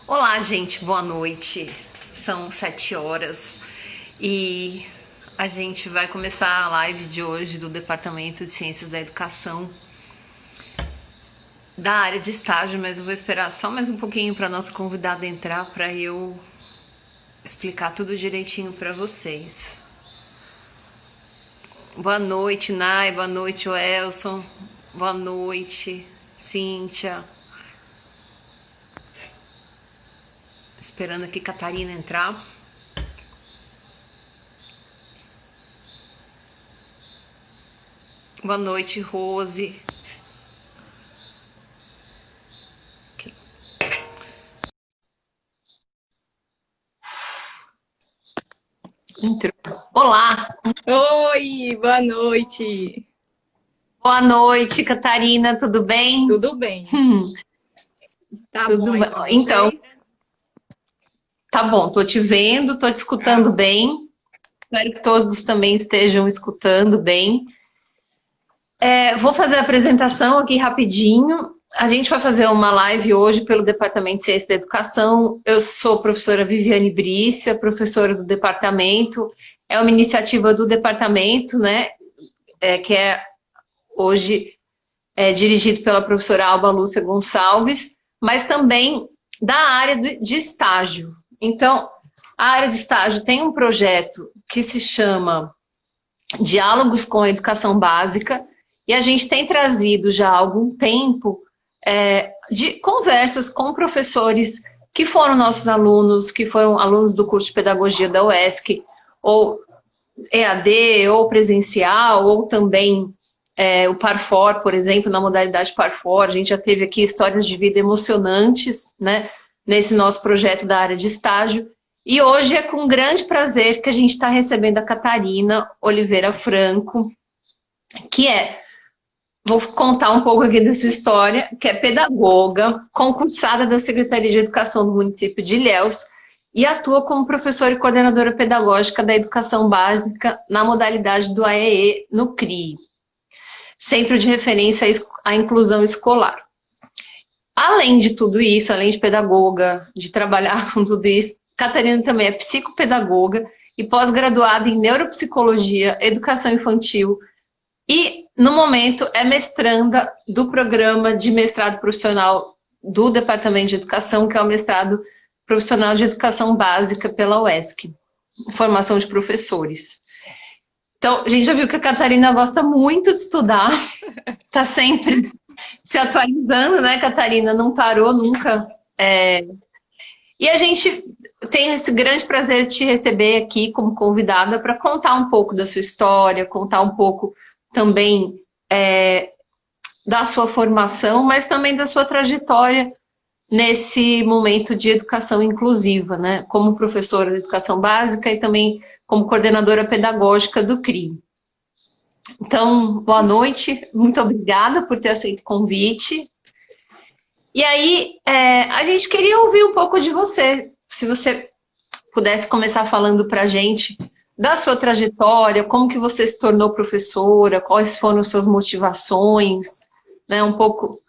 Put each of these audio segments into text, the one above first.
Olá, gente, boa noite. São 7 horas e a gente vai começar a live de hoje do Departamento de Ciências da Educação da área de estágio, mas eu vou esperar só mais um pouquinho para nossa convidada entrar para eu explicar tudo direitinho para vocês. Boa noite, Nai, boa noite, Welson, boa noite, Cíntia. Esperando aqui Catarina entrar. Boa noite, Rose. Okay. Entrou. Olá. Oi, boa noite. Boa noite, Catarina, tudo bem? Tudo bem. Tá tudo bom aí pra então, vocês? tá bom, tô te vendo, tô te escutando bem. Espero que todos também estejam escutando bem. Vou fazer a apresentação aqui rapidinho. A gente vai fazer uma live hoje pelo Departamento de Ciência da Educação. Eu sou a professora Viviane Brícia, professora do departamento. É uma iniciativa do departamento, né? Que é hoje dirigido pela professora Alba Lúcia Gonçalves, mas também da área de estágio. Então, a área de estágio tem um projeto que se chama Diálogos com a Educação Básica, e a gente tem trazido já há algum tempo de conversas com professores que foram nossos alunos, que foram alunos do curso de Pedagogia da UESC, ou EAD, ou presencial, ou também o Parfor, por exemplo, na modalidade Parfor. A gente já teve aqui histórias de vida emocionantes, né, nesse nosso projeto da área de estágio. E hoje é com grande prazer que a gente está recebendo a Catarina Oliveira Franco, que vou contar um pouco aqui da sua história, que é pedagoga, concursada da Secretaria de Educação do município de Ilhéus, e atua como professora e coordenadora pedagógica da Educação Básica na modalidade do AEE no CRIE, Centro de Referência à Inclusão Escolar. Além de tudo isso, além de pedagoga, de trabalhar com tudo isso, Catarina também é psicopedagoga e pós-graduada em Neuropsicologia, Educação Infantil e, no momento, é mestranda do programa de mestrado profissional do Departamento de Educação, que é o mestrado profissional de Educação Básica pela UESC, formação de professores. Então, a gente já viu que a Catarina gosta muito de estudar, está sempre se atualizando, né, Catarina? Não parou nunca. E a gente tem esse grande prazer de te receber aqui como convidada para contar um pouco da sua história, contar um pouco também da sua formação, mas também da sua trajetória nesse momento de educação inclusiva, né? Como professora de educação básica e também como coordenadora pedagógica do CRI. Então, boa noite, muito obrigada por ter aceito o convite. E aí, a gente queria ouvir um pouco de você, se você pudesse começar falando para a gente da sua trajetória, como que você se tornou professora, quais foram suas motivações, né, um pouco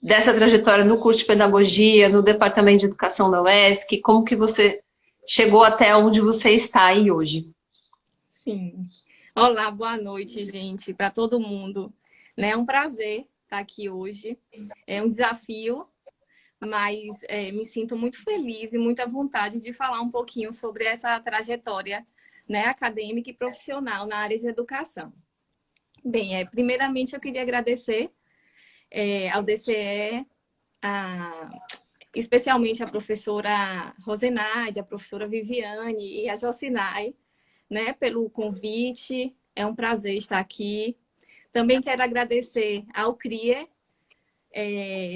dessa trajetória no curso de pedagogia, no Departamento de Educação da UESC, como que você chegou até onde você está aí hoje. Sim. Olá, boa noite, gente, para todo mundo. É um prazer estar aqui hoje. É um desafio, mas me sinto muito feliz e muita vontade de falar um pouquinho sobre essa trajetória, né, acadêmica e profissional na área de educação. Bem, primeiramente eu queria agradecer ao DCE, especialmente a professora Rosenaide, a professora Viviane e a Jocinai, né, pelo convite. É um prazer estar aqui. Também quero agradecer ao CRIE,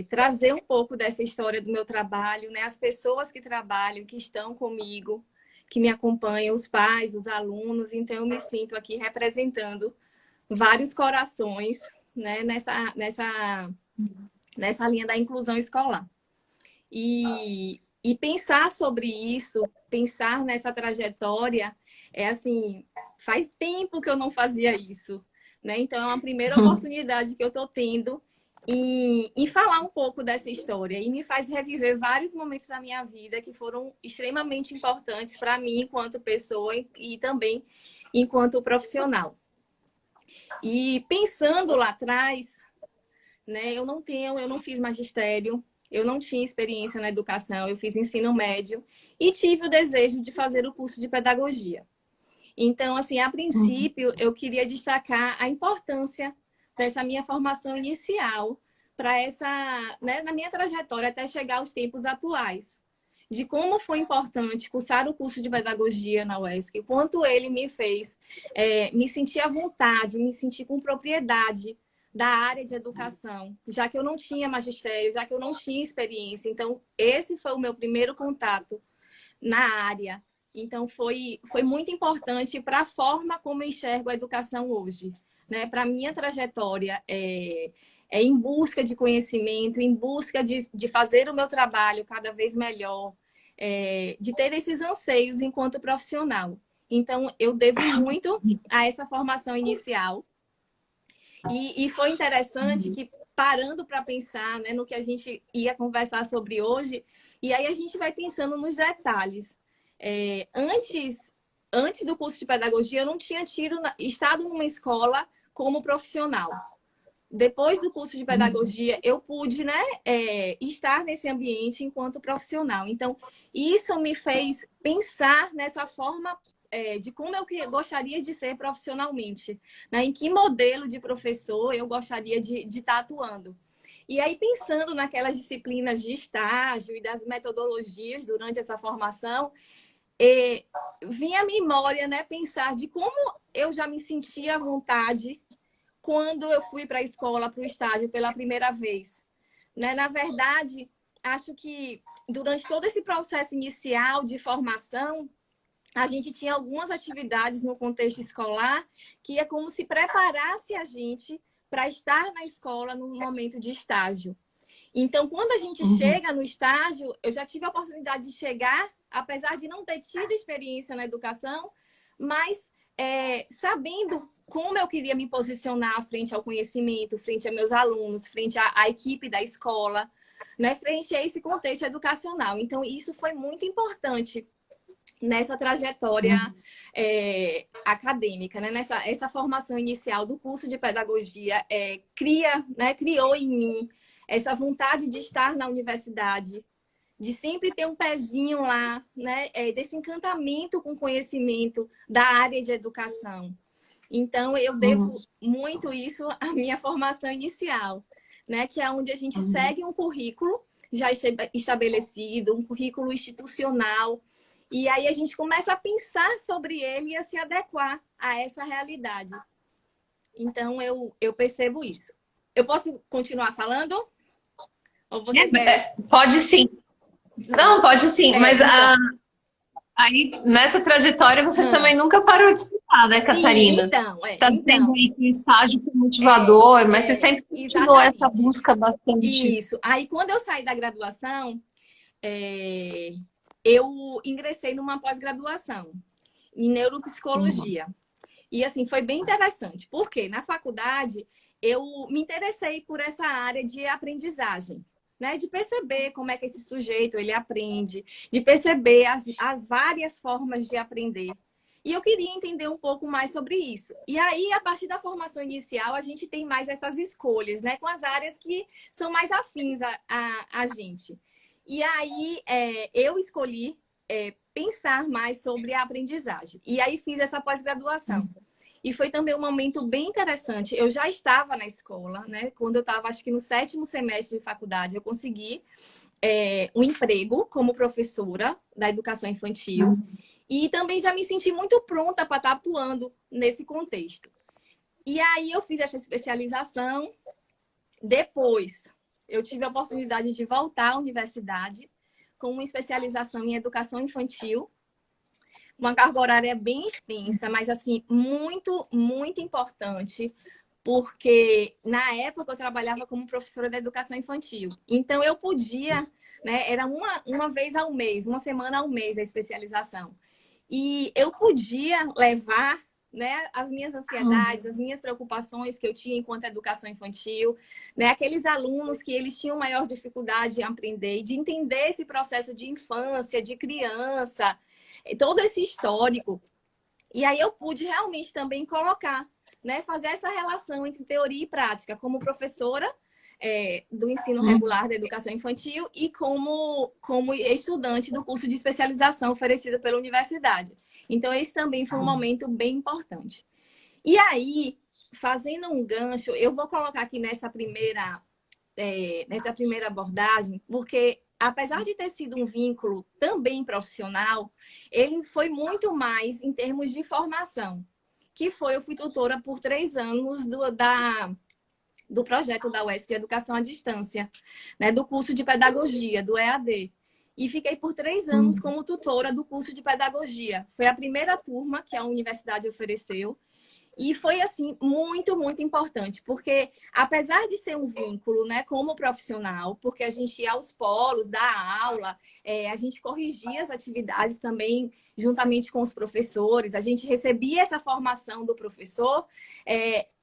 trazer um pouco dessa história do meu trabalho, né, as pessoas que trabalham, que estão comigo, que me acompanham, os pais, os alunos. Então, eu me sinto aqui representando vários corações, né, nessa linha da inclusão escolar. E pensar sobre isso, pensar nessa trajetória, é assim, faz tempo que eu não fazia isso, né? Então, é uma primeira oportunidade que eu estou tendo em falar um pouco dessa história. E me faz reviver vários momentos da minha vida que foram extremamente importantes para mim enquanto pessoa e também enquanto profissional. E pensando lá atrás, né, eu não fiz magistério, eu não tinha experiência na educação, eu fiz ensino médio e tive o desejo de fazer o curso de pedagogia. Então, assim, a princípio, eu queria destacar a importância dessa minha formação inicial para essa, né, na minha trajetória até chegar aos tempos atuais. De como foi importante cursar o curso de pedagogia na UESC, quanto ele me fez me sentir à vontade, me sentir com propriedade da área de educação, já que eu não tinha magistério, já que eu não tinha experiência. Então, esse foi o meu primeiro contato na área. Então, foi muito importante para a forma como eu enxergo a educação hoje. Né? Para a minha trajetória, é em busca de conhecimento, em busca de fazer o meu trabalho cada vez melhor, de ter esses anseios enquanto profissional. Então, eu devo muito a essa formação inicial. E foi interessante que, parando para pensar, né, no que a gente ia conversar sobre hoje, e aí a gente vai pensando nos detalhes. Antes do curso de pedagogia, eu não tinha estado numa escola como profissional. Depois do curso de pedagogia, eu pude, né, estar nesse ambiente enquanto profissional. Então, isso me fez pensar nessa forma de como eu gostaria de ser profissionalmente, né? Em que modelo de professor eu gostaria de estar atuando. E aí, pensando naquelas disciplinas de estágio e das metodologias durante essa formação, vinha à memória, né, pensar de como eu já me sentia à vontade quando eu fui para a escola, para o estágio, pela primeira vez. Né? Na verdade, acho que durante todo esse processo inicial de formação, a gente tinha algumas atividades no contexto escolar que é como se preparasse a gente para estar na escola no momento de estágio. Então, quando a gente chega no estágio, eu já tive a oportunidade de chegar, apesar de não ter tido experiência na educação, mas sabendo como eu queria me posicionar frente ao conhecimento, frente a meus alunos, frente à equipe da escola, né, frente a esse contexto educacional. Então, isso foi muito importante nessa trajetória acadêmica, né? Essa formação inicial do curso de pedagogia criou em mim essa vontade de estar na universidade, de sempre ter um pezinho lá, né? Desse encantamento com conhecimento da área de educação. Então, eu devo muito isso à minha formação inicial, né? Que é onde a gente segue um currículo já estabelecido, um currículo institucional, e aí a gente começa a pensar sobre ele e a se adequar a essa realidade. Então, eu percebo isso. Eu posso continuar falando? Ou você quer? Pode sim. Não, pode sim, mas aí nessa trajetória você também nunca parou de estudar, né, Catarina? Então, Você está dizendo aí que o estágio foi motivador, mas você sempre continuou essa busca bastante. Isso. Aí, quando eu saí da graduação, eu ingressei numa pós-graduação em neuropsicologia. E, assim, foi bem interessante, porque na faculdade eu me interessei por essa área de aprendizagem, né? De perceber como é que esse sujeito ele aprende, de perceber as várias formas de aprender. E eu queria entender um pouco mais sobre isso. E aí, a partir da formação inicial, a gente tem mais essas escolhas, né? Com as áreas que são mais afins a gente. E aí, eu escolhi pensar mais sobre a aprendizagem. E aí, fiz essa pós-graduação. E foi também um momento bem interessante. Eu já estava na escola, né? Quando eu estava, acho que no 7º semestre de faculdade, eu consegui um emprego como professora da educação infantil. E também já me senti muito pronta para estar atuando nesse contexto. E aí eu fiz essa especialização. Depois, eu tive a oportunidade de voltar à universidade com uma especialização em educação infantil, uma carga horária bem extensa, mas assim, muito, muito importante, porque na época eu trabalhava como professora da educação infantil. Então eu podia né? Era uma vez ao mês, uma semana ao mês a especialização. E eu podia levar, né, as minhas ansiedades, as minhas preocupações que eu tinha enquanto educação infantil, né, aqueles alunos que eles tinham maior dificuldade em aprender, de entender esse processo de infância, de criança, todo esse histórico. E aí eu pude realmente também colocar, né, fazer essa relação entre teoria e prática, como professora do ensino regular da educação infantil e como estudante do curso de especialização oferecido pela universidade. Então, esse também foi um momento bem importante. E aí, fazendo um gancho, eu vou colocar aqui nessa primeira abordagem, porque apesar de ter sido um vínculo também profissional, ele foi muito mais em termos de formação, eu fui tutora por 3 anos do projeto da UESC de Educação à Distância, né, do curso de Pedagogia, do EAD. E fiquei por 3 anos como tutora do curso de Pedagogia. Foi a primeira turma que a universidade ofereceu. E foi, assim, muito, muito importante, porque apesar de ser um vínculo, né, como profissional, porque a gente ia aos polos, dar aula, a gente corrigia as atividades também juntamente com os professores, a gente recebia essa formação do professor,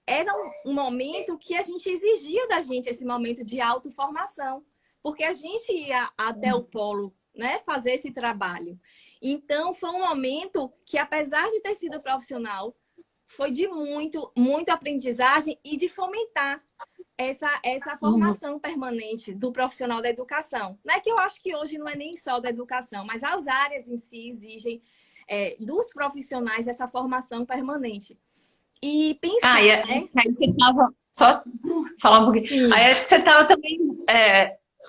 era um momento que a gente exigia da gente esse momento de autoformação, porque a gente ia até o polo, né, fazer esse trabalho. Então, foi um momento que, apesar de ter sido profissional, foi de muito aprendizagem e de fomentar essa formação permanente do profissional da educação. Não é que eu acho que hoje não é nem só da educação, mas as áreas em si exigem dos profissionais essa formação permanente. E pensar, né? Aí você estava, só falar um pouquinho. Sim. Aí acho que você estava também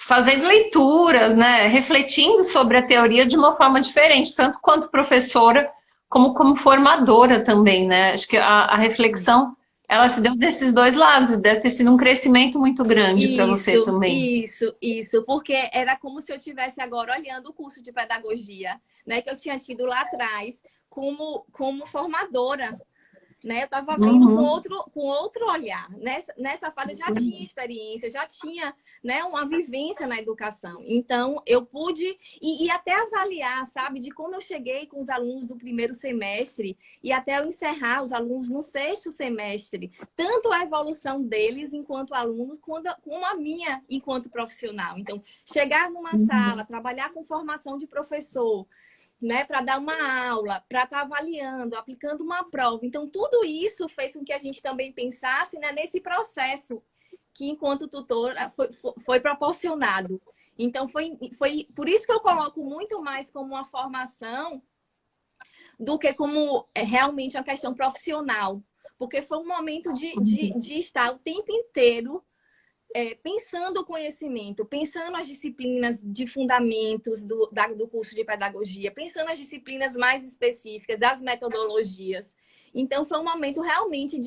fazendo leituras, né? Refletindo sobre a teoria de uma forma diferente, tanto quanto professora, como formadora também, né? Acho que a reflexão, ela se deu desses dois lados, deve ter sido um crescimento muito grande para você também. Isso, porque era como se eu estivesse agora olhando o curso de pedagogia, né, que eu tinha tido lá atrás como formadora, né? Eu estava vendo com outro olhar. Nessa fase eu já tinha experiência, já tinha, né, uma vivência na educação. Então, eu pude e até avaliar, sabe, de como eu cheguei com os alunos do primeiro semestre e até eu encerrar os alunos no 6º semestre. Tanto a evolução deles enquanto alunos, como a minha enquanto profissional. Então, chegar numa sala, trabalhar com formação de professor, né, para dar uma aula, para estar avaliando, aplicando uma prova. Então, tudo isso fez com que a gente também pensasse, né, nesse processo que, enquanto tutora, foi proporcionado. Então, foi por isso que eu coloco muito mais como uma formação do que como realmente uma questão profissional. Porque foi um momento de estar o tempo inteiro pensando o conhecimento, pensando as disciplinas de fundamentos do curso de pedagogia, pensando as disciplinas mais específicas, das metodologias. Então, foi um momento realmente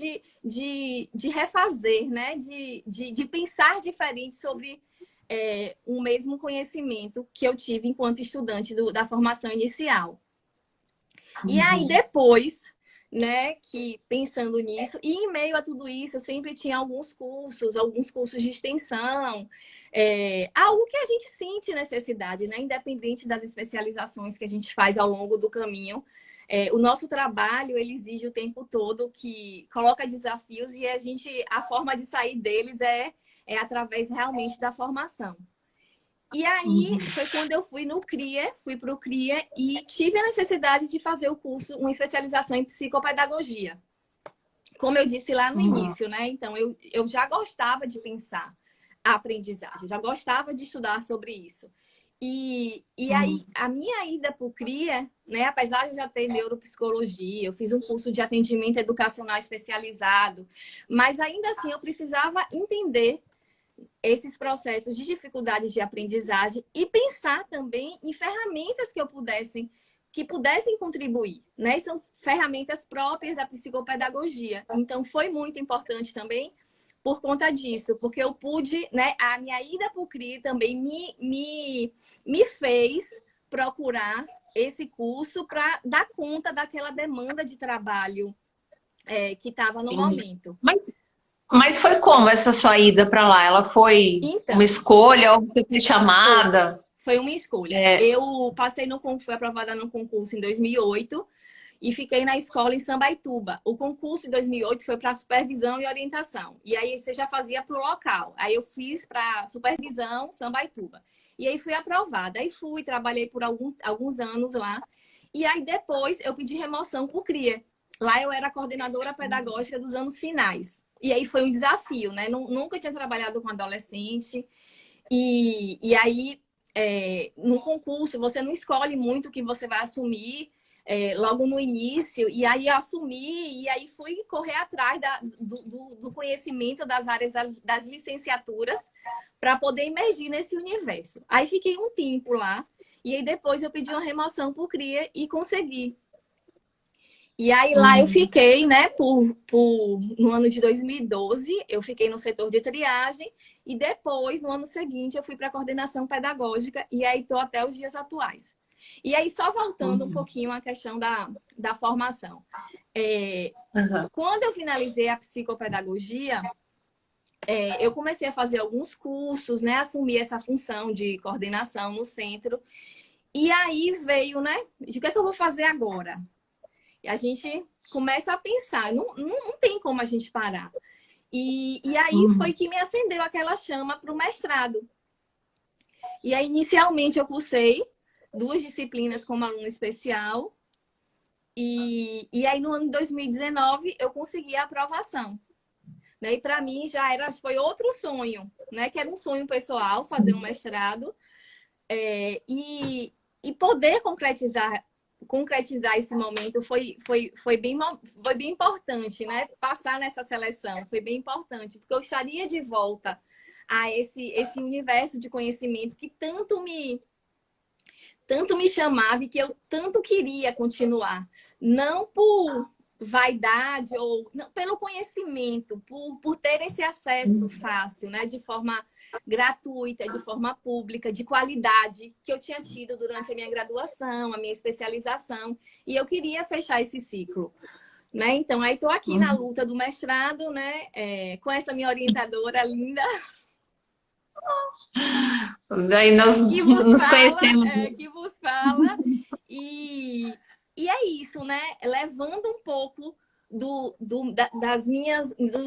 de refazer, né? de pensar diferente sobre o mesmo conhecimento que eu tive enquanto estudante da formação inicial. E aí, depois, né, que pensando nisso, e em meio a tudo isso, eu sempre tinha alguns cursos de extensão, algo que a gente sente necessidade, né, independente das especializações que a gente faz ao longo do caminho. O nosso trabalho, ele exige o tempo todo que coloca desafios e a forma de sair deles é através realmente da formação. E aí, foi quando eu fui para o CRIA e tive a necessidade de fazer o curso, uma especialização em psicopedagogia. Como eu disse lá no início, né? Então, eu já gostava de pensar a aprendizagem, já gostava de estudar sobre isso. E aí, a minha ida para o CRIA, né? Apesar de já ter neuropsicologia, eu fiz um curso de atendimento educacional especializado, mas ainda assim eu precisava entender esses processos de dificuldades de aprendizagem e pensar também em ferramentas que pudessem contribuir, né? E são ferramentas próprias da psicopedagogia. Então, foi muito importante também por conta disso, porque eu pude, né? A minha ida para o CRI também me fez procurar esse curso para dar conta daquela demanda de trabalho que estava no momento. Mas foi como essa sua ida para lá? Ela foi uma escolha ou você foi chamada? Foi uma escolha. Eu passei no concurso, fui aprovada no concurso em 2008 e fiquei na escola em Sambaituba. O concurso de 2008 foi para supervisão e orientação. E aí você já fazia para o local. Aí eu fiz para supervisão Sambaituba. E aí fui aprovada. Aí fui, trabalhei por alguns anos lá. E aí depois eu pedi remoção para o CRIA. Lá eu era coordenadora pedagógica dos anos finais. E aí foi um desafio, né? Nunca tinha trabalhado com adolescente. E aí, no concurso, você não escolhe muito o que você vai assumir logo no início. E aí eu assumi, e aí fui correr atrás do conhecimento das áreas das licenciaturas para poder imergir nesse universo. Aí fiquei um tempo lá. E aí depois eu pedi uma remoção para o CRIA e consegui. E aí lá eu fiquei, né, no ano de 2012, eu fiquei no setor de triagem e depois, no ano seguinte, eu fui para a coordenação pedagógica e aí estou até os dias atuais. E aí, só voltando um pouquinho à questão da formação. Quando eu finalizei a psicopedagogia, eu comecei a fazer alguns cursos, né, assumir essa função de coordenação no centro. E aí veio, né, de o que é que eu vou fazer agora? E a gente começa a pensar, não tem como a gente parar. E aí foi que me acendeu aquela chama para o mestrado. E aí, inicialmente, eu cursei 2 disciplinas como aluna especial. E aí, no ano de 2019, eu consegui a aprovação. Né? E para mim foi outro sonho, né? Que era um sonho pessoal, fazer um mestrado. E poder concretizar esse momento foi bem importante, né? Passar nessa seleção foi bem importante, porque eu estaria de volta a esse universo de conhecimento que tanto me chamava e que eu tanto queria continuar. Não por vaidade ou não, pelo conhecimento, por ter esse acesso fácil, né? De forma gratuita, de forma pública, de qualidade, que eu tinha tido durante a minha graduação, a minha especialização, e eu queria fechar esse ciclo, né? Então, aí estou aqui na luta do mestrado, né? Com essa minha orientadora linda. Daí nós nos conhecemos. Que vos fala. E é isso, né? Levando um pouco dos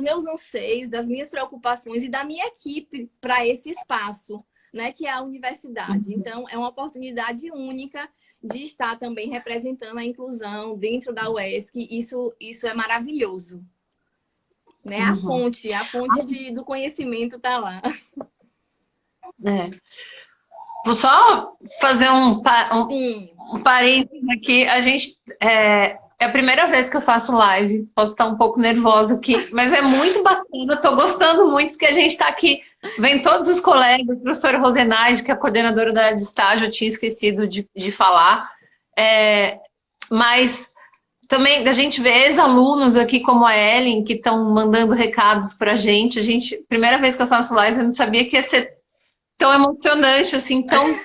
meus anseios, das minhas preocupações e da minha equipe para esse espaço, né, que é a universidade. Então, é uma oportunidade única de estar também representando a inclusão dentro da UESC. Isso é maravilhoso. Né? A fonte do conhecimento está lá. Vou só fazer um parênteses aqui. A gente... É a primeira vez que eu faço live, posso estar um pouco nervosa aqui, mas é muito bacana, estou gostando muito, porque a gente está aqui, vem todos os colegas, a professora Rosenaide, que é a coordenadora da área de estágio, eu tinha esquecido de falar, mas também a gente vê ex-alunos aqui, como a Ellen, que estão mandando recados para a gente, primeira vez que eu faço live, eu não sabia que ia ser tão emocionante, assim, tão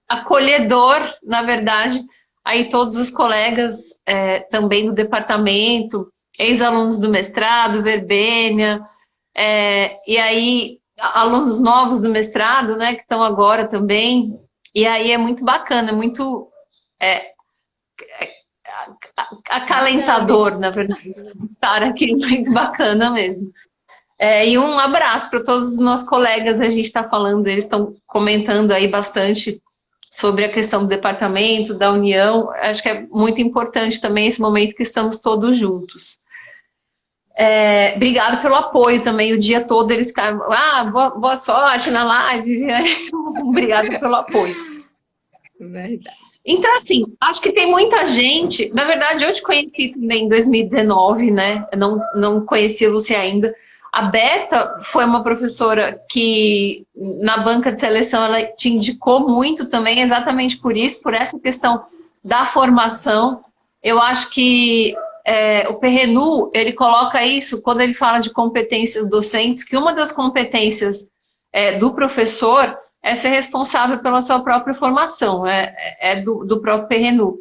acolhedor, na verdade. Aí todos os colegas também do departamento, ex-alunos do mestrado, Verbênia, e aí alunos novos do mestrado, né, que estão agora também. E aí é muito bacana, muito acalentador, na verdade, estar aqui, muito bacana mesmo. E um abraço para todos os nossos colegas, a gente está falando, eles estão comentando aí bastante sobre a questão do departamento, da união. Acho que é muito importante também esse momento que estamos todos juntos. Obrigado pelo apoio também, o dia todo eles ficaram, boa sorte na live, obrigado pelo apoio. Verdade. Então, assim, acho que tem muita gente, na verdade eu te conheci também em 2019, né, eu não conhecia a Lúcia ainda. A Beta foi uma professora que, na banca de seleção, ela te indicou muito também, exatamente por isso, por essa questão da formação. Eu acho que o Perrenu, ele coloca isso, quando ele fala de competências docentes, que uma das competências do professor é ser responsável pela sua própria formação, do próprio Perrenu.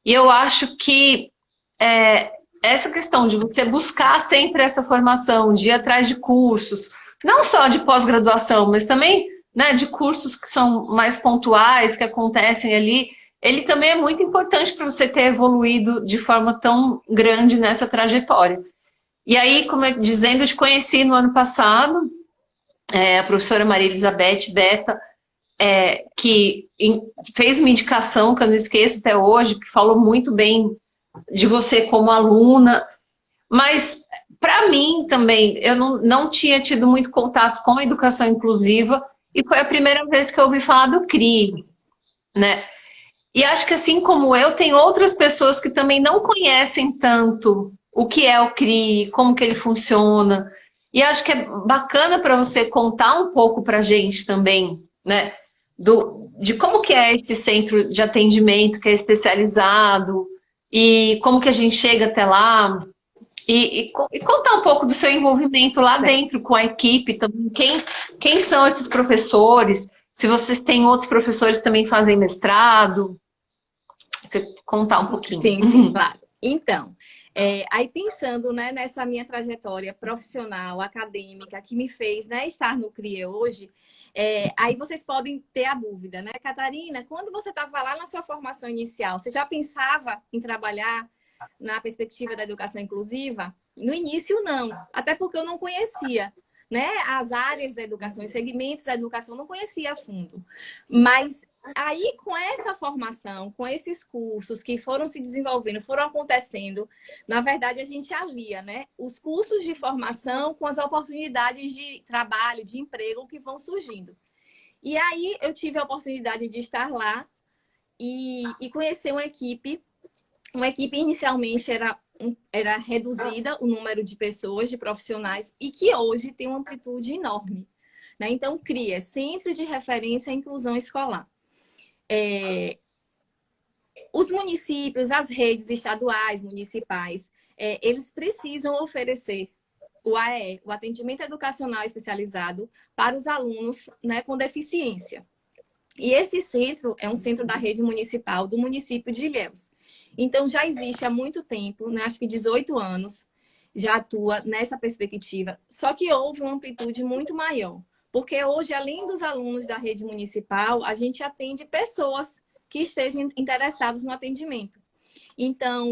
E eu acho que essa questão de você buscar sempre essa formação, de ir atrás de cursos, não só de pós-graduação, mas também né, de cursos que são mais pontuais, que acontecem ali, ele também é muito importante para você ter evoluído de forma tão grande nessa trajetória. E aí, como eu dizendo, eu te conheci no ano passado, a professora Maria Elizabeth Beta, que fez uma indicação que eu não esqueço até hoje, que falou muito bem de você como aluna, mas para mim também, eu não tinha tido muito contato com a educação inclusiva e foi a primeira vez que eu ouvi falar do CRI, né? E acho que assim como eu, tem outras pessoas que também não conhecem tanto o que é o CRI, como que ele funciona. E acho que é bacana para você contar um pouco para a gente também, né? De como que é esse centro de atendimento que é especializado e como que a gente chega até lá. E contar um pouco do seu envolvimento lá dentro com a equipe também. Quem são esses professores? Se vocês têm outros professores que também fazem mestrado. Você contar um pouquinho. Sim, claro. Então, aí pensando, né, nessa minha trajetória profissional, acadêmica, que me fez, né, estar no CRIE hoje, aí vocês podem ter a dúvida, né, Catarina, quando você estava lá na sua formação inicial, você já pensava em trabalhar na perspectiva da educação inclusiva? No início, não. Até porque eu não conhecia, né, as áreas da educação, os segmentos da educação, não conhecia a fundo. Mas aí, com essa formação, com esses cursos que foram se desenvolvendo, foram acontecendo, na verdade, a gente alia, né, os cursos de formação com as oportunidades de trabalho, de emprego que vão surgindo. E aí, eu tive a oportunidade de estar lá e conhecer uma equipe. Uma equipe inicialmente era reduzida o número de pessoas, de profissionais, e que hoje tem uma amplitude enorme, né? Então, cria Centro de Referência à Inclusão Escolar. Os municípios, as redes estaduais, municipais, eles precisam oferecer o AE, o Atendimento Educacional Especializado, para os alunos, né, com deficiência. E esse centro é um centro da rede municipal do município de Ilhéus. Então, já existe há muito tempo, né? Acho que 18 anos, já atua nessa perspectiva. Só que houve uma amplitude muito maior. Porque hoje, além dos alunos da rede municipal, a gente atende pessoas que estejam interessadas no atendimento. Então,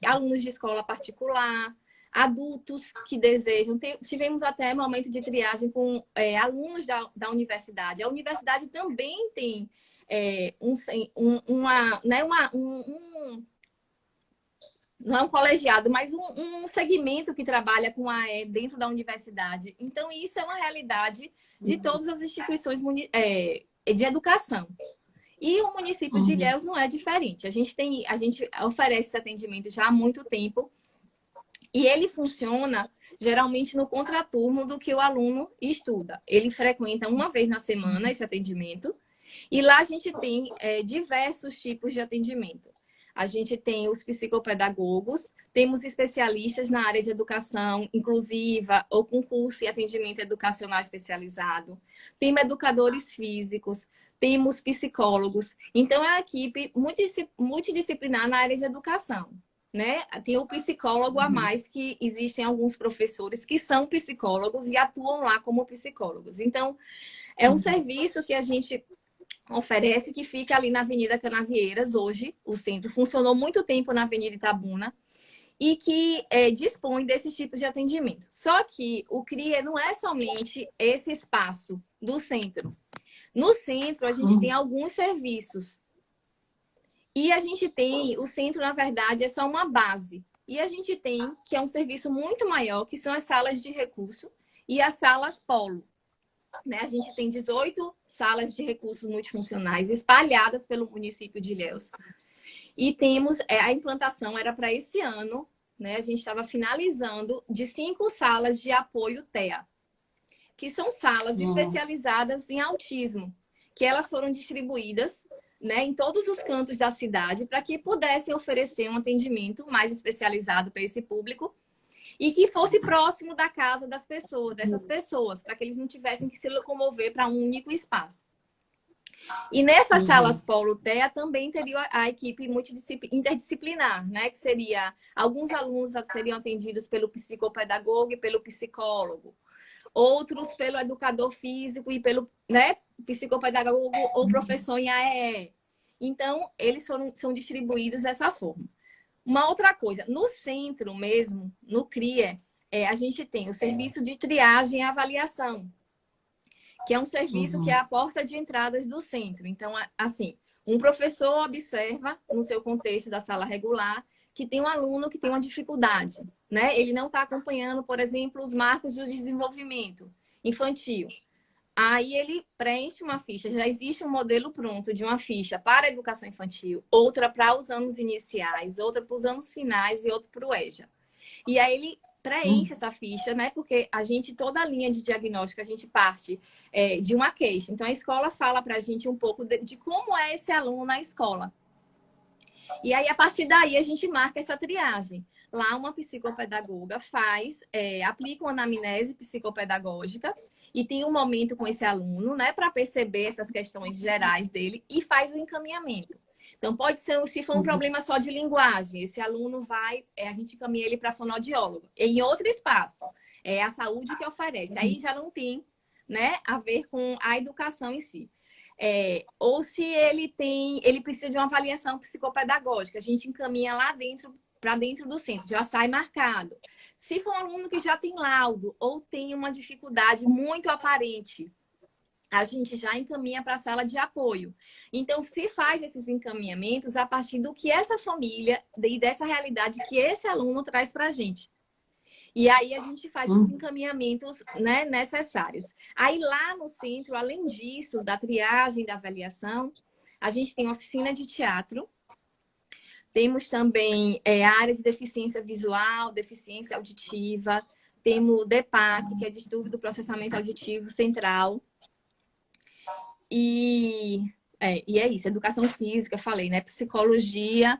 alunos de escola particular, adultos que desejam. Tivemos até momento de triagem com alunos da universidade. A universidade também tem não é um colegiado, mas um segmento que trabalha com AE dentro da universidade. Então, isso é uma realidade de todas as instituições de educação. E o município de Ilhéus não é diferente. A gente oferece esse atendimento já há muito tempo e ele funciona geralmente no contraturno do que o aluno estuda. Ele frequenta uma vez na semana esse atendimento e lá a gente tem diversos tipos de atendimento. A gente tem os psicopedagogos, temos especialistas na área de educação inclusiva ou com curso e atendimento educacional especializado. Temos educadores físicos, temos psicólogos. Então, é uma equipe multidisciplinar na área de educação, né? Tem o psicólogo a mais, que existem alguns professores que são psicólogos e atuam lá como psicólogos. Então, é um serviço que a gente oferece, que fica ali na Avenida Canavieiras. Hoje, o centro funcionou muito tempo na Avenida Itabuna e que dispõe desse tipo de atendimento. Só que o CRIE não é somente esse espaço do centro. No centro, a gente tem alguns serviços. E a gente tem, o centro, na verdade, é só uma base. E a gente tem, que é um serviço muito maior, que são as salas de recurso e as salas polo. Né? A gente tem 18 salas de recursos multifuncionais espalhadas pelo município de Ilhéus. E temos, a implantação era para esse ano, né? A gente estava finalizando de 5 salas de apoio TEA, que são salas especializadas em autismo, que elas foram distribuídas, né, em todos os cantos da cidade para que pudessem oferecer um atendimento mais especializado para esse público e que fosse próximo da casa das pessoas, dessas pessoas, para que eles não tivessem que se locomover para um único espaço. E nessas salas Polo TEA também teria a equipe interdisciplinar, né? Que seria, alguns alunos seriam atendidos pelo psicopedagogo e pelo psicólogo. outros pelo educador físico e pelo, né, psicopedagogo ou professor em AEE. Então, eles são distribuídos dessa forma. Uma outra coisa, no centro mesmo, no CRIE, a gente tem o serviço de triagem e avaliação, que é um serviço que é a porta de entradas do centro. Então, assim, um professor observa, no seu contexto da sala regular, que tem um aluno que tem uma dificuldade, né? Ele não está acompanhando, por exemplo, os marcos do desenvolvimento infantil. Aí ele preenche uma ficha. Já existe um modelo pronto de uma ficha para a educação infantil, outra para os anos iniciais, outra para os anos finais e outra para o EJA. E aí ele preenche essa ficha, né? Porque toda a linha de diagnóstico, a gente parte de uma queixa. Então, a escola fala para a gente um pouco de como é esse aluno na escola. E aí, a partir daí, a gente marca essa triagem. Lá, uma psicopedagoga aplica uma anamnese psicopedagógica e tem um momento com esse aluno, né, para perceber essas questões gerais dele e faz o encaminhamento. Então, pode ser, se for um problema só de linguagem, esse aluno a gente encaminha ele para fonoaudiólogo. Em outro espaço, é a saúde que oferece. Aí já não tem, né, a ver com a educação em si. Ou se ele precisa de uma avaliação psicopedagógica, a gente encaminha lá dentro, para dentro do centro, já sai marcado. Se for um aluno que já tem laudo ou tem uma dificuldade muito aparente, a gente já encaminha para a sala de apoio. Então, se faz esses encaminhamentos a partir do que essa família e dessa realidade que esse aluno traz para a gente. E aí a gente faz os encaminhamentos, né, necessários. Aí lá no centro, além disso, da triagem, da avaliação, a gente tem oficina de teatro. Temos também a área de deficiência visual, deficiência auditiva. Temos o DEPAC, que é distúrbio do processamento auditivo central. E é isso, educação física, falei, né? Psicologia.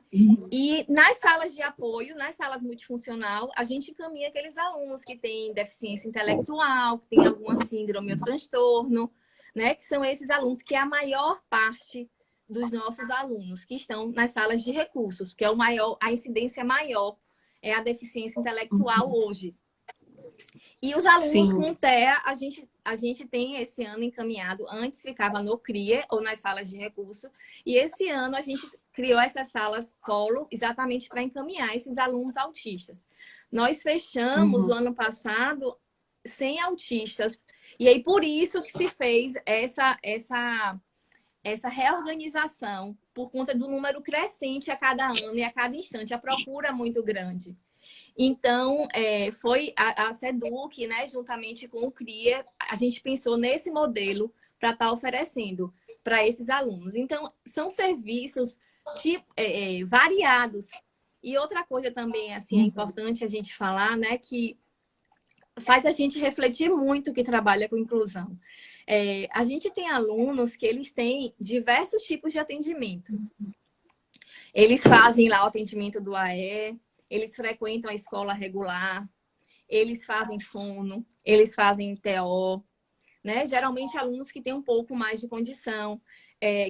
E nas salas de apoio, nas salas multifuncional, a gente encaminha aqueles alunos que têm deficiência intelectual, que têm alguma síndrome ou transtorno, né? Que são esses alunos que é a maior parte dos nossos alunos que estão nas salas de recursos, porque a incidência maior é a deficiência intelectual hoje. E os alunos com TEA, a gente tem esse ano encaminhado. Antes ficava no CRIE ou nas salas de recurso. E esse ano a gente criou essas salas polo exatamente para encaminhar esses alunos autistas. Nós fechamos o ano passado sem autistas. E aí por isso que se fez essa reorganização, por conta do número crescente a cada ano e a cada instante. A procura é muito grande. Então, foi a SEDUC, né, juntamente com o CRIA, a gente pensou nesse modelo para estar oferecendo para esses alunos. Então, são serviços variados. E outra coisa também, assim, é importante a gente falar, né, que faz a gente refletir muito que trabalha com inclusão. A gente tem alunos que eles têm diversos tipos de atendimento. Eles fazem lá o atendimento do AE, eles frequentam a escola regular, eles fazem fono, eles fazem TO, né? Geralmente alunos que têm um pouco mais de condição,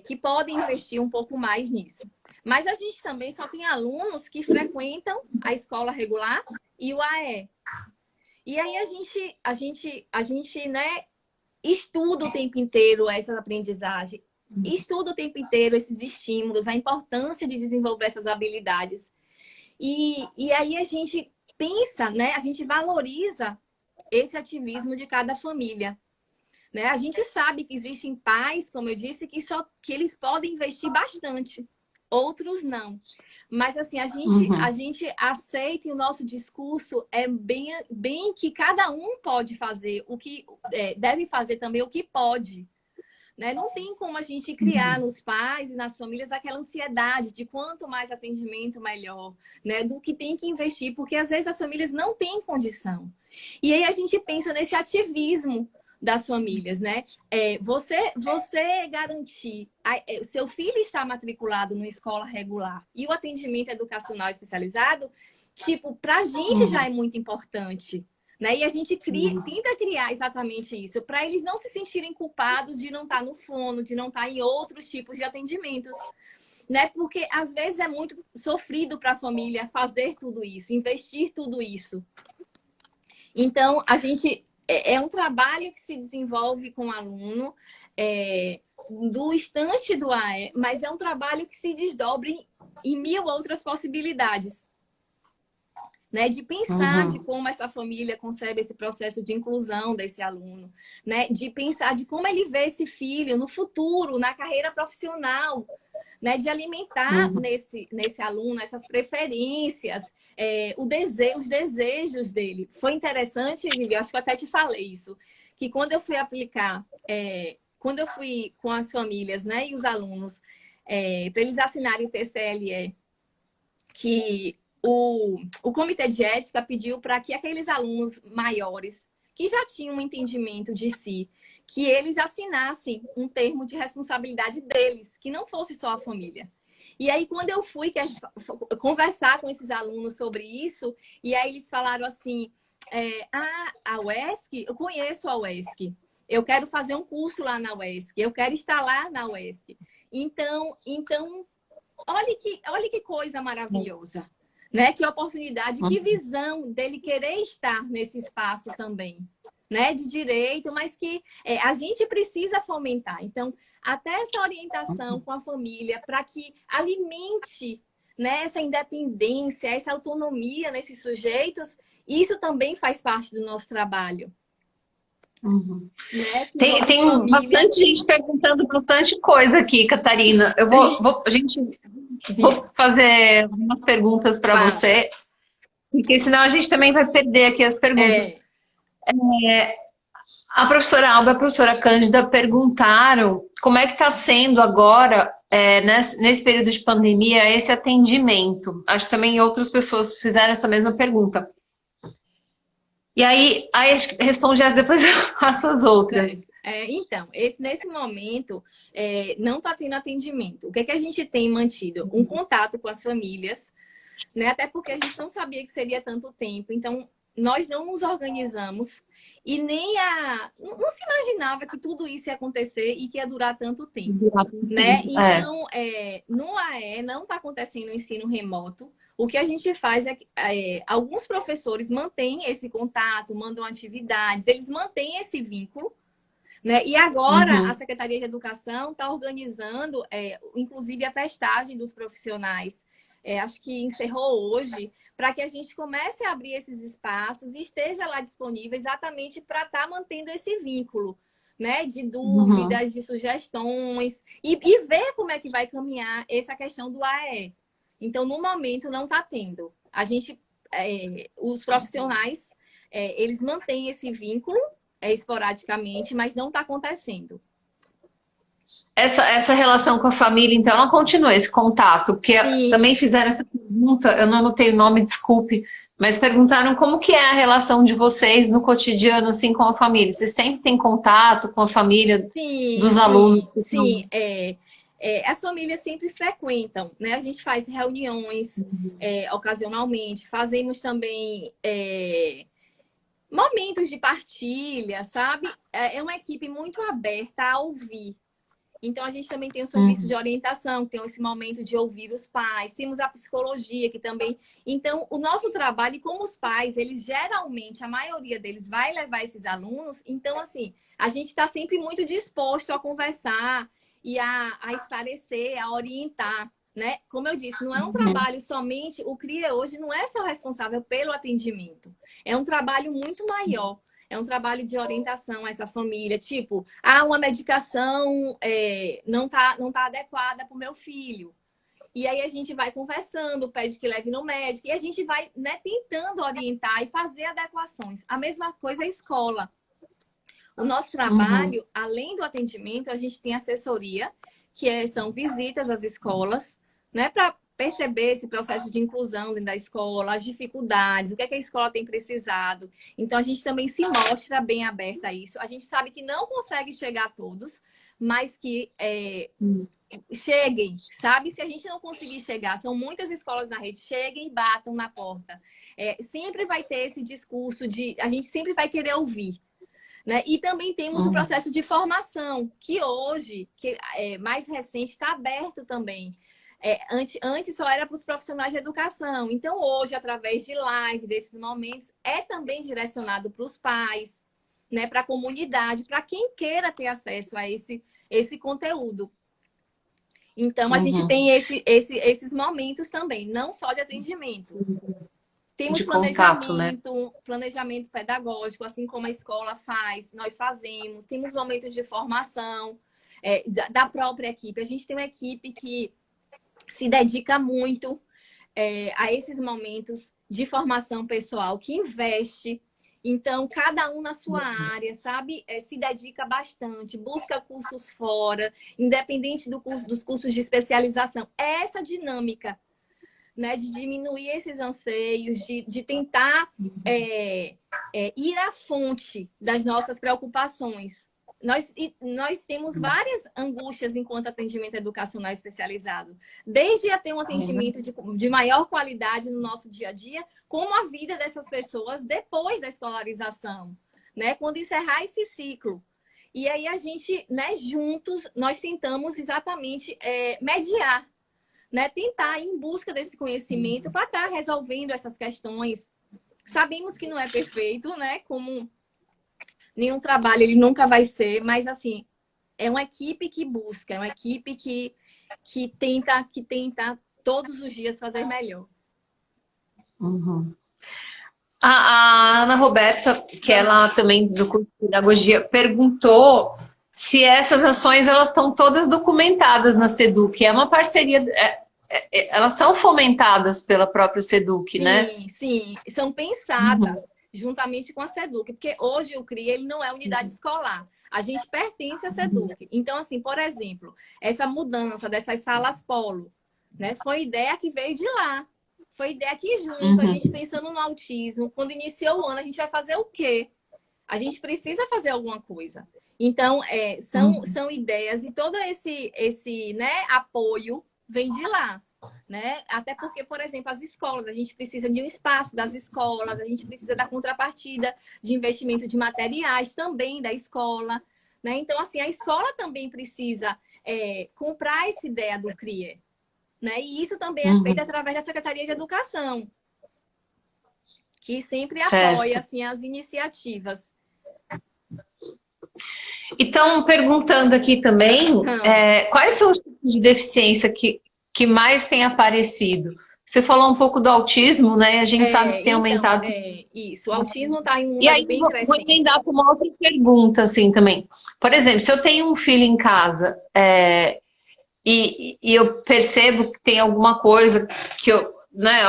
que podem investir um pouco mais nisso. Mas a gente também só tem alunos que frequentam a escola regular e o AE. E aí a gente, né, estuda o tempo inteiro essa aprendizagem, estuda o tempo inteiro esses estímulos, a importância de desenvolver essas habilidades. E aí a gente pensa, né? A gente valoriza esse ativismo de cada família. Né? A gente sabe que existem pais, como eu disse, que eles podem investir bastante, outros não. Mas assim, a gente aceita e o nosso discurso é bem que cada um pode fazer o que deve fazer também o que pode. Né? Não tem como a gente criar nos pais e nas famílias aquela ansiedade de quanto mais atendimento, melhor, né? Do que tem que investir, porque às vezes as famílias não têm condição. E aí a gente pensa nesse ativismo das famílias, né? Você garantir, seu filho está matriculado numa escola regular e o atendimento educacional especializado, tipo, para a gente já é muito importante. Né? E a gente tenta criar exatamente isso, para eles não se sentirem culpados de não estar no fono, de não estar em outros tipos de atendimento. Né? Porque às vezes é muito sofrido para a família fazer tudo isso, investir tudo isso. Então, a gente é um trabalho que se desenvolve com o aluno do estante do AE, mas é um trabalho que se desdobra em mil outras possibilidades. Né, de pensar de como essa família concebe esse processo de inclusão desse aluno, né, de pensar de como ele vê esse filho no futuro, na carreira profissional, né, de alimentar nesse aluno essas preferências, os desejos dele. Foi interessante, Vivi, acho que eu até te falei isso, que quando eu fui aplicar, quando eu fui com as famílias, né, e os alunos, para eles assinarem o TCLE, que o Comitê de Ética pediu para que aqueles alunos maiores, que já tinham um entendimento de si, que eles assinassem um termo de responsabilidade deles, que não fosse só a família. E aí, quando eu fui conversar com esses alunos sobre isso, e aí eles falaram assim, a UESC, eu conheço a UESC, eu quero fazer um curso lá na UESC, eu quero estar lá na UESC. Então olha que coisa maravilhosa. Né? Que oportunidade, que visão dele querer estar nesse espaço também, né? De direito, mas que a gente precisa fomentar. Então, até essa orientação com a família para que alimente, né, essa independência, essa autonomia nesses sujeitos, isso também faz parte do nosso trabalho. Né? Tem bastante gente perguntando bastante coisa aqui, Catarina. Eu vou fazer algumas perguntas para você, porque senão a gente também vai perder aqui as perguntas. A professora Alba e a professora Cândida perguntaram como é que está sendo agora, nesse período de pandemia, esse atendimento. Acho que também outras pessoas fizeram essa mesma pergunta. E aí acho que responde essa, depois eu faço as outras. Então, nesse momento, não está tendo atendimento. O que é que a gente tem mantido? Um contato com as famílias, né? Até porque a gente não sabia que seria tanto tempo. Então, nós não nos organizamos e nem não se imaginava que tudo isso ia acontecer e que ia durar tanto tempo, né? Então, no AE não está acontecendo o ensino remoto. O que a gente faz alguns professores mantêm esse contato, mandam atividades, eles mantêm esse vínculo, né? E agora a Secretaria de Educação está organizando, inclusive, a testagem dos profissionais. Acho que encerrou hoje, para que a gente comece a abrir esses espaços e esteja lá disponível exatamente para estar mantendo esse vínculo, né? De dúvidas, de sugestões e ver como é que vai caminhar essa questão do AE. Então, no momento, não está tendo. A gente, os profissionais, eles mantêm esse vínculo esporadicamente, mas não está acontecendo. Essa relação com a família, então, ela continua, esse contato, porque também fizeram essa pergunta, eu não anotei o nome, desculpe, mas perguntaram como que é a relação de vocês no cotidiano, assim, com a família. Vocês sempre têm contato com a família dos alunos? Sim, as famílias sempre frequentam, né? A gente faz reuniões ocasionalmente, fazemos também momentos de partilha, sabe? É uma equipe muito aberta a ouvir. Então, a gente também tem o serviço de orientação, que tem esse momento de ouvir os pais. Temos a psicologia, que também... Então, o nosso trabalho, como os pais, eles geralmente, a maioria deles vai levar esses alunos. Então, assim, a gente está sempre muito disposto a conversar e a esclarecer, a orientar, né? Como eu disse, não é um trabalho somente... O CRIA hoje não é só responsável pelo atendimento. É um trabalho muito maior. É um trabalho de orientação a essa família. Tipo, uma medicação não tá adequada para o meu filho. E aí a gente vai conversando, pede que leve no médico. E a gente vai, né, tentando orientar e fazer adequações. A mesma coisa a escola. O nosso trabalho, além do atendimento, a gente tem assessoria, que são visitas às escolas, né, para perceber esse processo de inclusão dentro da escola, as dificuldades, o que é que a escola tem precisado. Então, a gente também se mostra bem aberta a isso. A gente sabe que não consegue chegar a todos, mas que cheguem, sabe? Se a gente não conseguir chegar, são muitas escolas na rede, cheguem e batam na porta. Sempre vai ter esse discurso a gente sempre vai querer ouvir. Né? E também temos o processo de formação, que hoje, que é mais recente, está aberto também. Antes só era para os profissionais de educação. Então, hoje, através de live, desses momentos, é também direcionado para os pais, né, para a comunidade, para quem queira ter acesso a esse conteúdo. Então, a gente tem esses momentos também, não só de atendimento. Temos De contato, né? planejamento pedagógico, assim como a escola faz, nós fazemos. Temos momentos de formação da própria equipe. A gente tem uma equipe que se dedica muito a esses momentos de formação pessoal, que investe. Então, cada um na sua área, sabe? Se dedica bastante, busca cursos fora, independente dos cursos de especialização. É essa dinâmica, né, de diminuir esses anseios, de tentar ir à fonte das nossas preocupações. Nós temos várias angústias enquanto atendimento educacional especializado, desde a ter um atendimento de maior qualidade no nosso dia a dia, como a vida dessas pessoas depois da escolarização, né, quando encerrar esse ciclo. E aí a gente, né, juntos, nós tentamos exatamente mediar, né, tentar ir em busca desse conhecimento para estar resolvendo essas questões. Sabemos que não é perfeito, né? Como nenhum trabalho ele nunca vai ser, mas assim, é uma equipe que busca, é uma equipe que tenta todos os dias fazer melhor. Uhum. A Ana Roberta, que ela também do curso de pedagogia, perguntou se essas ações elas estão todas documentadas na SEDUC. É uma parceria, elas são fomentadas pela própria SEDUC, né? Sim, são pensadas juntamente com a SEDUC, porque hoje o CRI ele não é unidade escolar. A gente pertence à SEDUC. Então, assim, por exemplo, essa mudança dessas salas polo, né, foi ideia que veio de lá. Foi ideia que junto, a gente pensando no autismo, quando iniciou o ano, a gente vai fazer o quê? A gente precisa fazer alguma coisa. Então, são ideias e todo esse né, apoio vem de lá. Né? Até porque, por exemplo, as escolas, a gente precisa de um espaço das escolas, a gente precisa da contrapartida de investimento de materiais também da escola. Né? Então, assim, a escola também precisa comprar essa ideia do CRIE. Né? E isso também é feito através da Secretaria de Educação, que sempre apoia assim, as iniciativas. E estão perguntando aqui também quais são os tipos de deficiência que mais têm aparecido. Você falou um pouco do autismo, né? A gente sabe que tem aumentado. Isso, o autismo está em um número bem crescente. Vou emendar com uma outra pergunta, assim, também. Por exemplo, se eu tenho um filho em casa e eu percebo que tem alguma coisa que eu, né,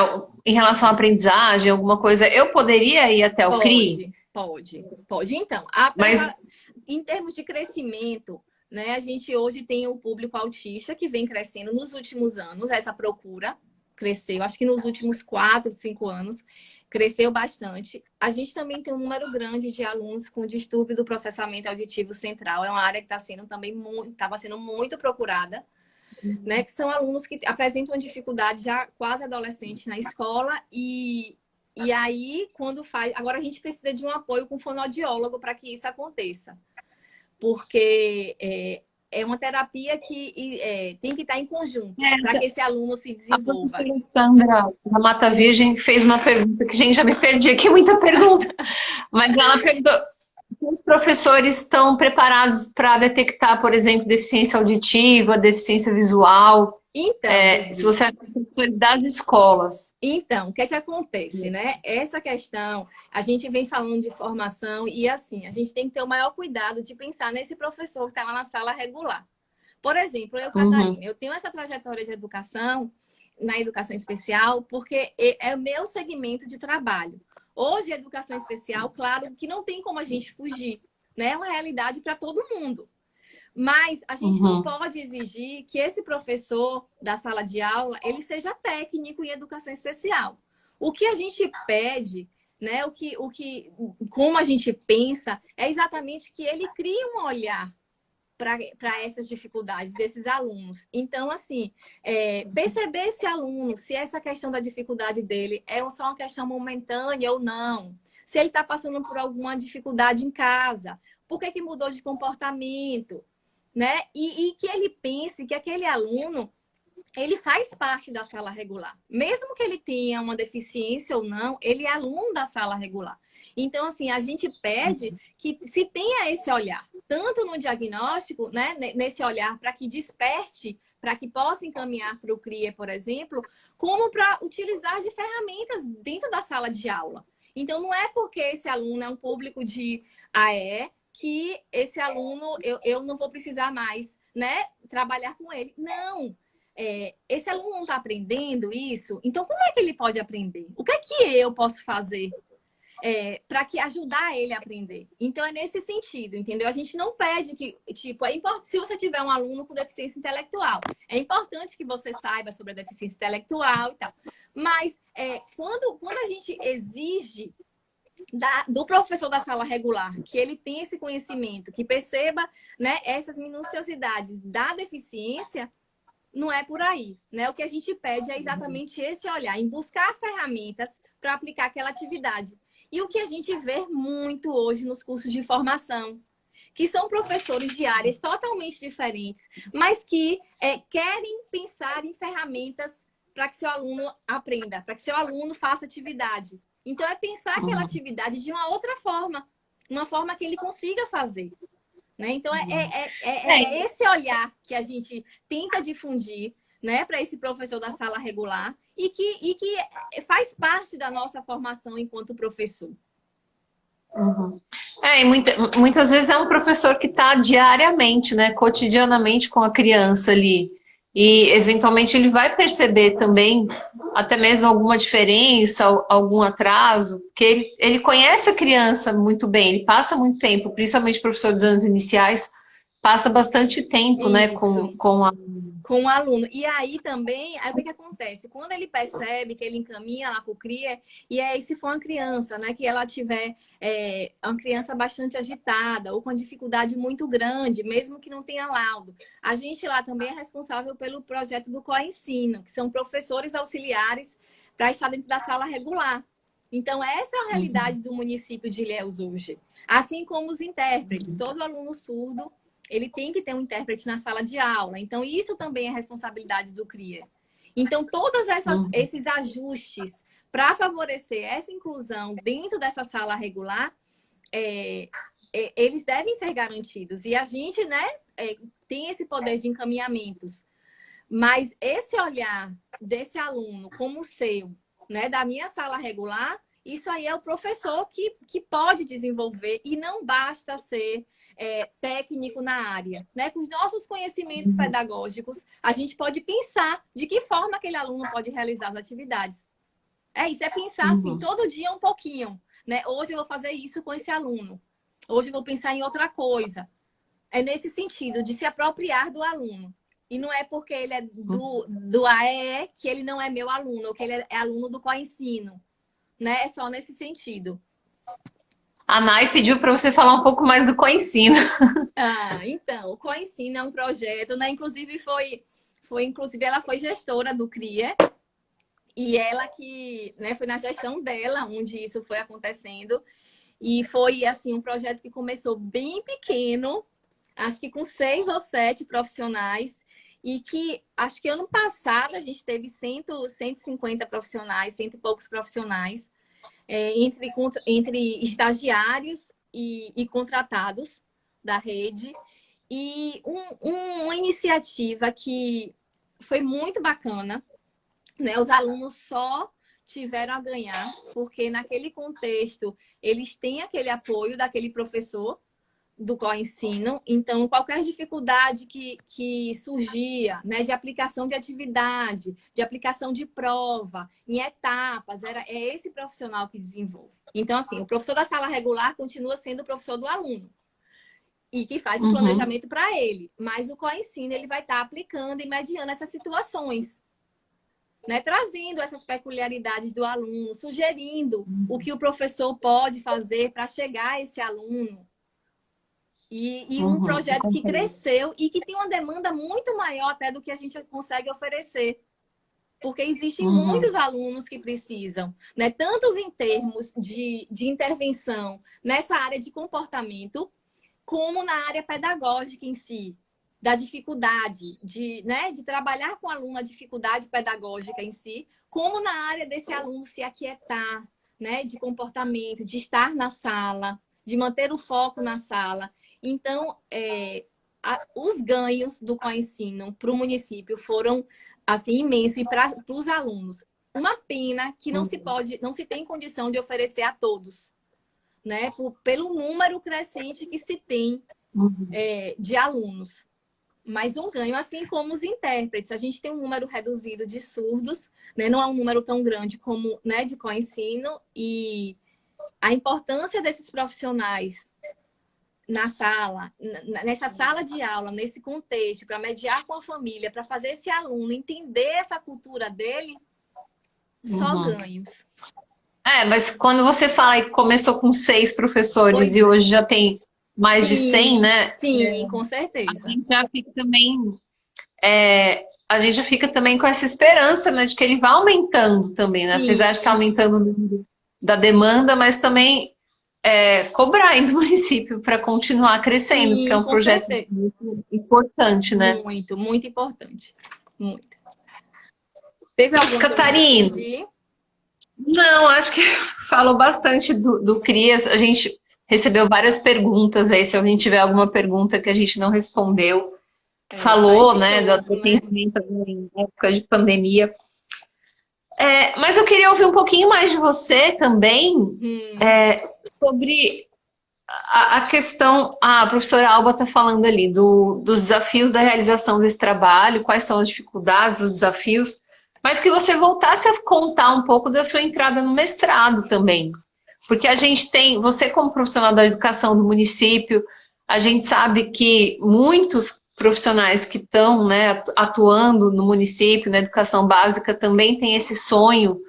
em relação à aprendizagem, alguma coisa, eu poderia ir até o CRI? Pode. Então, em termos de crescimento, né, a gente hoje tem o público autista que vem crescendo nos últimos anos, essa procura cresceu, acho que nos últimos 4, 5 anos, cresceu bastante. A gente também tem um número grande de alunos com distúrbio do processamento auditivo central, é uma área que está sendo também estava sendo muito procurada, né, que são alunos que apresentam uma dificuldade já quase adolescente na escola e aí, quando faz... Agora a gente precisa de um apoio com fonoaudiólogo para que isso aconteça. Porque é uma terapia que tem que estar em conjunto para que esse aluno se desenvolva. A professora Sandra da Mata Virgem fez uma pergunta que, gente, já me perdi aqui, muita pergunta. Mas ela perguntou se os professores estão preparados para detectar, por exemplo, deficiência auditiva, deficiência visual. Então, se você é professor das escolas. Então, o que é que acontece, né? Essa questão, a gente vem falando de formação e assim, a gente tem que ter o maior cuidado de pensar nesse professor que está lá na sala regular. Por exemplo, eu, Catarina, eu tenho essa trajetória de educação, na educação especial, porque é o meu segmento de trabalho. Hoje, a educação especial, claro, que não tem como a gente fugir, né? É uma realidade para todo mundo. Mas a gente não pode exigir que esse professor da sala de aula ele seja técnico em educação especial. O que a gente pede, né, como a gente pensa, é exatamente que ele crie um olhar para essas dificuldades desses alunos. Então, assim, perceber esse aluno, se essa questão da dificuldade dele é só uma questão momentânea ou não. Se ele está passando por alguma dificuldade em casa, por que mudou de comportamento? Né? E que ele pense que aquele aluno ele faz parte da sala regular. Mesmo que ele tenha uma deficiência ou não, ele é aluno da sala regular. Então, assim, a gente pede que se tenha esse olhar, tanto no diagnóstico, né, nesse olhar para que desperte, para que possa encaminhar para o CRIE, por exemplo, como para utilizar de ferramentas dentro da sala de aula. Então, não é porque esse aluno é um público de AE que esse aluno, eu não vou precisar mais, né, trabalhar com ele. Não! Esse aluno não está aprendendo isso, então como é que ele pode aprender? O que é que eu posso fazer para que ajudar ele a aprender? Então é nesse sentido, entendeu? A gente não pede que, tipo, se você tiver um aluno com deficiência intelectual, é importante que você saiba sobre a deficiência intelectual e tal. Mas quando a gente exige do professor da sala regular, que ele tenha esse conhecimento, que perceba, né, essas minuciosidades da deficiência, não é por aí, né? O que a gente pede é exatamente esse olhar, em buscar ferramentas para aplicar aquela atividade. E o que a gente vê muito hoje nos cursos de formação, que são professores de áreas totalmente diferentes, mas que querem pensar em ferramentas para que seu aluno aprenda, para que seu aluno faça atividade. Então, é pensar aquela atividade de uma outra forma, uma forma que ele consiga fazer. Né? Então, é esse olhar que a gente tenta difundir, né, para esse professor da sala regular e que faz parte da nossa formação enquanto professor. Uhum. E muitas vezes é um professor que está diariamente, né, cotidianamente com a criança ali. E, eventualmente, ele vai perceber também, até mesmo alguma diferença, algum atraso, porque ele conhece a criança muito bem, ele passa muito tempo, principalmente o professor dos anos iniciais, passa bastante tempo, né, com o aluno. E aí também, o que acontece? Quando ele percebe que ele encaminha lá para o CRIA, e aí se for uma criança, né, que ela tiver uma criança bastante agitada ou com dificuldade muito grande, mesmo que não tenha laudo, a gente lá também é responsável pelo projeto do Coensino, que são professores auxiliares para estar dentro da sala regular. Então, essa é a realidade do município de Ilhéus hoje. Assim como os intérpretes, todo aluno surdo ele tem que ter um intérprete na sala de aula. Então, isso também é responsabilidade do CRIA. Então, todos esses ajustes para favorecer essa inclusão dentro dessa sala regular, eles devem ser garantidos. E a gente, né, tem esse poder de encaminhamentos. Mas esse olhar desse aluno como o seu, né, da minha sala regular, isso aí é o professor que pode desenvolver e não basta ser técnico na área. Né? Com os nossos conhecimentos pedagógicos, a gente pode pensar de que forma aquele aluno pode realizar as atividades. É isso, é pensar assim, todo dia um pouquinho. Né? Hoje eu vou fazer isso com esse aluno. Hoje eu vou pensar em outra coisa. É nesse sentido, de se apropriar do aluno. E não é porque ele é do AEE que ele não é meu aluno, ou que ele é aluno do Coensino. Né? É só nesse sentido. A Nai pediu para você falar um pouco mais do Coensino. Então, o Coensino é um projeto, né? Inclusive inclusive ela foi gestora do CRIA e ela que, né, foi na gestão dela onde isso foi acontecendo e foi assim um projeto que começou bem pequeno, acho que com 6 ou 7 profissionais. E que, acho que ano passado, a gente teve 150 profissionais, 100 e poucos profissionais, entre estagiários e contratados da rede. E uma iniciativa que foi muito bacana, né? Os alunos só tiveram a ganhar, porque naquele contexto, eles têm aquele apoio daquele professor, do Coensino, então qualquer dificuldade que surgia, né, de aplicação de atividade, de aplicação de prova, em etapas, é esse profissional que desenvolve. Então, assim, o professor da sala regular continua sendo o professor do aluno e que faz o planejamento para ele, mas o Coensino ele vai estar aplicando e mediando essas situações, né, trazendo essas peculiaridades do aluno, sugerindo o que o professor pode fazer para chegar a esse aluno. E um projeto que cresceu e que tem uma demanda muito maior até do que a gente consegue oferecer. Porque existem muitos alunos que precisam, né? Tanto em termos de intervenção nessa área de comportamento, como na área pedagógica em si. da dificuldade, né, de trabalhar com o aluno a dificuldade pedagógica em si, como na área desse aluno se aquietar, né, de comportamento, de estar na sala, de manter o foco na sala. Então, os ganhos do Coensino para o município foram assim imensos e para os alunos. Uma pena que não se tem condição de oferecer a todos, né, pelo número crescente que se tem de alunos. Mas um ganho, assim como os intérpretes. A gente tem um número reduzido de surdos, né? Não é um número tão grande como, né, de Coensino, e a importância desses profissionais na sala, nessa sala de aula, nesse contexto, para mediar com a família, para fazer esse aluno entender essa cultura dele, só ganhos. Mas quando você fala que começou com 6 professores e hoje já tem mais de 100, né? Sim, com certeza. A gente já fica também, a gente já fica também com essa esperança, né, de que ele vai aumentando também, né? Apesar de estar aumentando o número da demanda, mas também cobrar ainda do município para continuar crescendo, porque é um projeto muito importante, né? Muito, muito importante. Muito. Teve alguma Catarina? Não, acho que falou bastante do CRIAS. A gente recebeu várias perguntas aí, se alguém tiver alguma pergunta que a gente não respondeu. Falou, né, do atendimento em época de pandemia. Mas eu queria ouvir um pouquinho mais de você também sobre a questão. A professora Alba está falando ali dos desafios da realização desse trabalho, quais são as dificuldades, os desafios, mas que você voltasse a contar um pouco da sua entrada no mestrado também. Porque a gente tem, você como profissional da educação do município, a gente sabe que muitos profissionais que estão, né, atuando no município, na educação básica, também têm esse sonho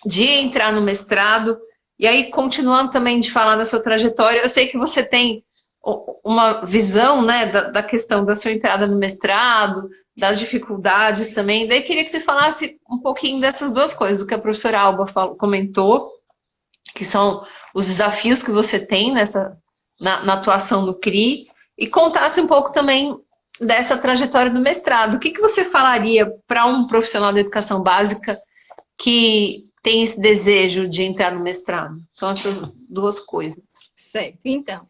de entrar no mestrado. E aí, continuando também de falar da sua trajetória, eu sei que você tem uma visão, né, da questão da sua entrada no mestrado, das dificuldades também. Daí queria que você falasse um pouquinho dessas duas coisas, o que a professora Alba comentou, que são os desafios que você tem na atuação no CRI, e contasse um pouco também dessa trajetória do mestrado. O que você falaria para um profissional da educação básica que tem esse desejo de entrar no mestrado? São essas duas coisas. Certo. Então,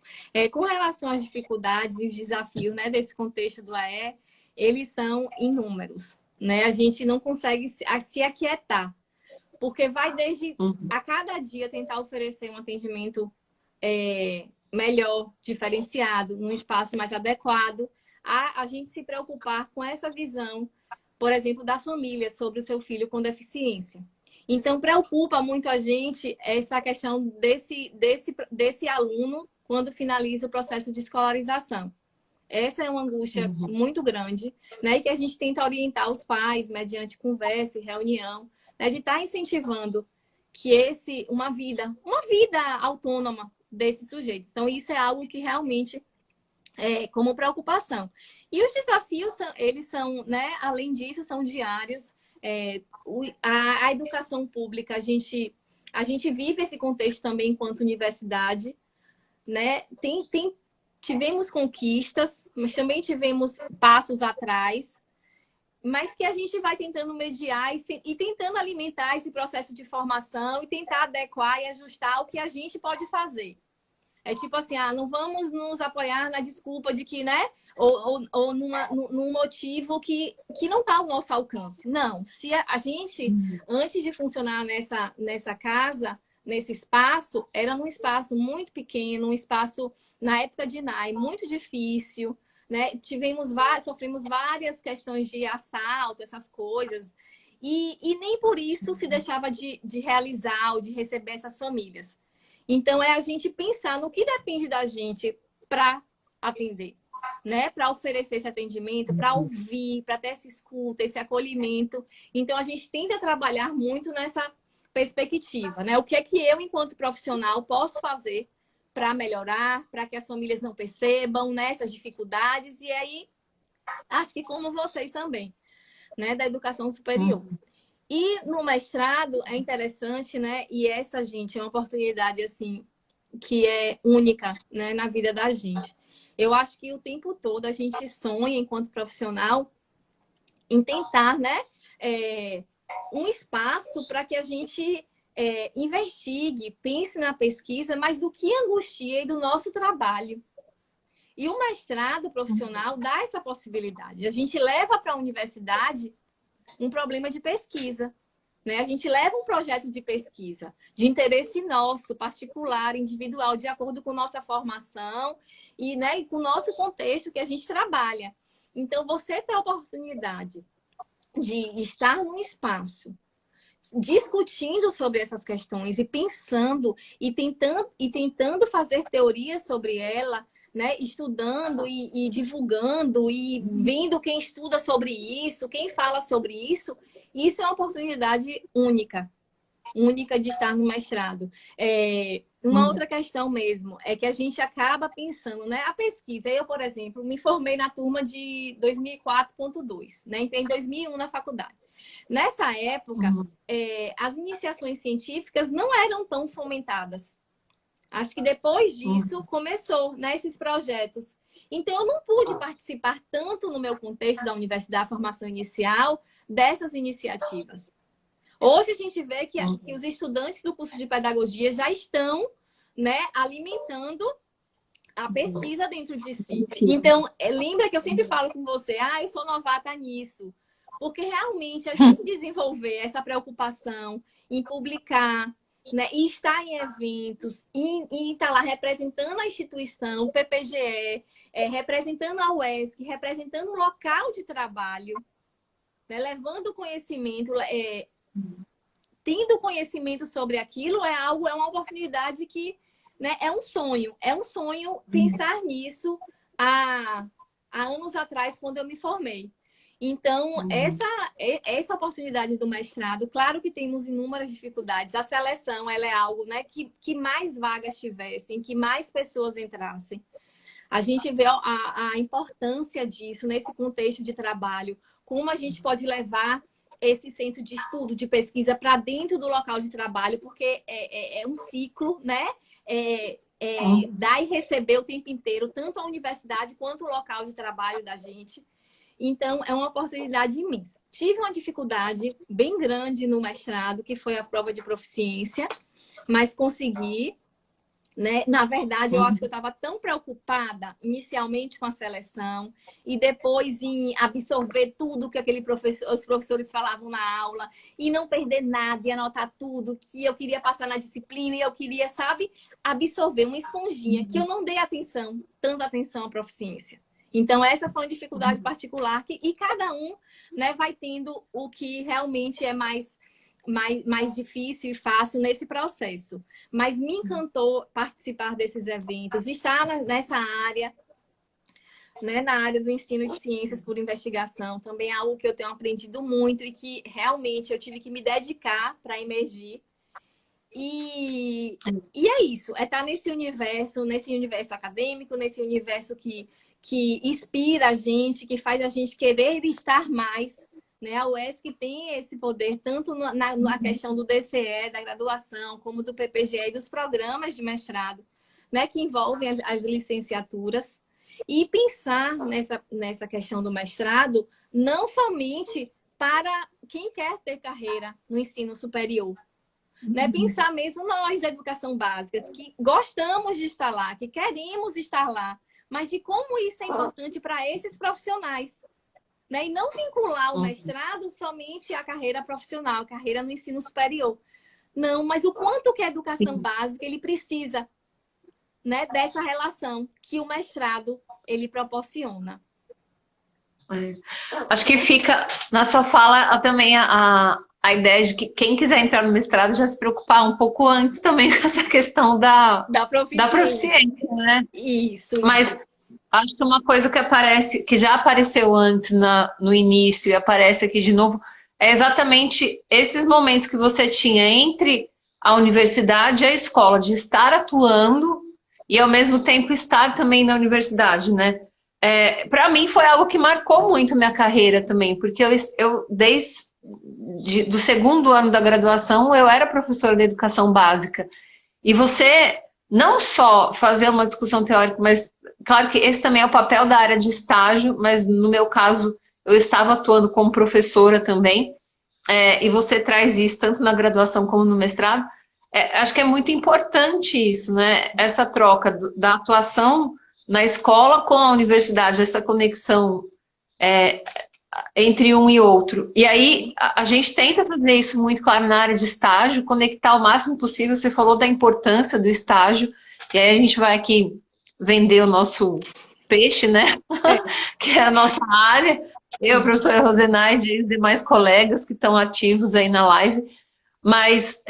com relação às dificuldades e os desafios, né, desse contexto do AE, eles são inúmeros, né? A gente não consegue se aquietar, porque vai desde a cada dia tentar oferecer um atendimento melhor, diferenciado, num espaço mais adequado, a gente se preocupar com essa visão, por exemplo, da família sobre o seu filho com deficiência. Então, preocupa muito a gente essa questão desse aluno quando finaliza o processo de escolarização. Essa é uma angústia muito grande, né? E que a gente tenta orientar os pais, mediante conversa e reunião, né? De estar incentivando que uma vida autônoma desses sujeitos. Então, isso é algo que realmente é como preocupação. E os desafios, eles são, né? Além disso, são diários. A educação pública, a gente vive esse contexto também enquanto universidade, né? Tivemos conquistas, mas também tivemos passos atrás, mas que a gente vai tentando mediar e tentando alimentar esse processo de formação e tentar adequar e ajustar o que a gente pode fazer. É tipo assim, não vamos nos apoiar na desculpa de que, né? Ou num motivo que não está ao nosso alcance. Não, se a gente, antes de funcionar nessa casa, nesse espaço, era num espaço muito pequeno, um espaço, na época de NAI, muito difícil, né? Sofremos várias questões de assalto, essas coisas, e nem por isso se deixava de realizar ou de receber essas famílias. Então, é a gente pensar no que depende da gente para atender, né? Para oferecer esse atendimento, para ouvir, para ter essa escuta, esse acolhimento. Então, a gente tenta trabalhar muito nessa perspectiva, né? O que é que eu, enquanto profissional, posso fazer para melhorar, para que as famílias não percebam, né, essas dificuldades. E aí, acho que como vocês também, né, da educação superior. E no mestrado é interessante, né? E essa, gente, é uma oportunidade, assim, que é única, né, na vida da gente. Eu acho que o tempo todo a gente sonha, enquanto profissional, em tentar, né, um espaço para que a gente investigue, pense na pesquisa, mas do que angustia e do nosso trabalho. E o mestrado profissional dá essa possibilidade. A gente leva para a universidade um problema de pesquisa, né? A gente leva um projeto de pesquisa, de interesse nosso, particular, individual, de acordo com nossa formação e, né, e com o nosso contexto que a gente trabalha. Então, você ter a oportunidade de estar num espaço discutindo sobre essas questões e pensando e tentando fazer teorias sobre ela, né? Estudando e divulgando e vendo quem estuda sobre isso, quem fala sobre isso, isso é uma oportunidade única de estar no mestrado. Uma outra questão mesmo é que a gente acaba pensando, né? A pesquisa, eu, por exemplo, me formei na turma de 2004.2, né? Entrei em 2001 na faculdade. Nessa época, as iniciações científicas não eram tão fomentadas. Acho que depois disso começou, né, esses projetos. Então, eu não pude participar tanto no meu contexto da universidade, formação inicial, dessas iniciativas. Hoje a gente vê que os estudantes do curso de pedagogia já estão, né, alimentando a pesquisa dentro de si. Então, lembra que eu sempre falo com você, eu sou novata nisso. Porque realmente a gente desenvolver essa preocupação em publicar, né, e estar em eventos, e estar lá representando a instituição, o PPGE, representando a UESC, representando o local de trabalho, né, levando conhecimento, tendo conhecimento sobre aquilo, é uma oportunidade que, né, é um sonho pensar nisso há anos atrás, quando eu me formei. Então, essa oportunidade do mestrado, claro que temos inúmeras dificuldades. A seleção, ela é algo, né, que mais vagas tivessem, que mais pessoas entrassem. A gente vê a importância disso nesse contexto de trabalho, como a gente pode levar esse senso de estudo, de pesquisa para dentro do local de trabalho, porque é um ciclo, né? Dar e receber o tempo inteiro, tanto a universidade quanto o local de trabalho da gente. Então, é uma oportunidade imensa. Tive uma dificuldade bem grande no mestrado, que foi a prova de proficiência, mas consegui, né? Na verdade, eu acho que eu estava tão preocupada inicialmente com a seleção e depois em absorver tudo que os professores falavam na aula e não perder nada e anotar tudo que eu queria passar na disciplina e eu queria, sabe, absorver uma esponjinha, que eu não dei tanta atenção à proficiência. Então, essa foi uma dificuldade particular e cada um, né, vai tendo o que realmente é mais difícil e fácil nesse processo. Mas me encantou participar desses eventos, estar nessa área, né, na área do ensino de ciências por investigação, também é algo que eu tenho aprendido muito e que realmente eu tive que me dedicar para emergir. E é isso, é estar nesse universo acadêmico, nesse universo que inspira a gente, que faz a gente querer estar mais, né? A UESC tem esse poder, tanto na questão do DCE, da graduação, como do PPGE e dos programas de mestrado, né? Que envolvem as licenciaturas. E pensar nessa questão do mestrado, não somente para quem quer ter carreira no ensino superior, né? Pensar mesmo nós da educação básica, que gostamos de estar lá, que queremos estar lá, mas de como isso é importante para esses profissionais, né? E não vincular o mestrado somente à carreira profissional, carreira no ensino superior. Não, mas o quanto que a educação básica ele precisa, né, dessa relação que o mestrado ele proporciona. Acho que fica na sua fala também a ideia de que quem quiser entrar no mestrado já se preocupar um pouco antes também com essa questão da proficiência, né? Isso. Mas acho que uma coisa que já apareceu antes no início e aparece aqui de novo, é exatamente esses momentos que você tinha entre a universidade e a escola, de estar atuando e ao mesmo tempo estar também na universidade, né? Para mim foi algo que marcou muito minha carreira também, porque eu desde do segundo ano da graduação eu era professora de educação básica. E você não só fazer uma discussão teórica, mas claro que esse também é o papel da área de estágio, mas no meu caso eu estava atuando como professora também, e você traz isso tanto na graduação como no mestrado. Acho que é muito importante isso, né? Essa troca da atuação na escola com a universidade, essa conexão entre um e outro. E aí a gente tenta fazer isso muito claro na área de estágio, conectar o máximo possível. Você falou da importância do estágio, e aí a gente vai aqui vender o nosso peixe, né? Que é a nossa área. Eu, a professora Rosenaide e os demais colegas que estão ativos aí na live. Mas,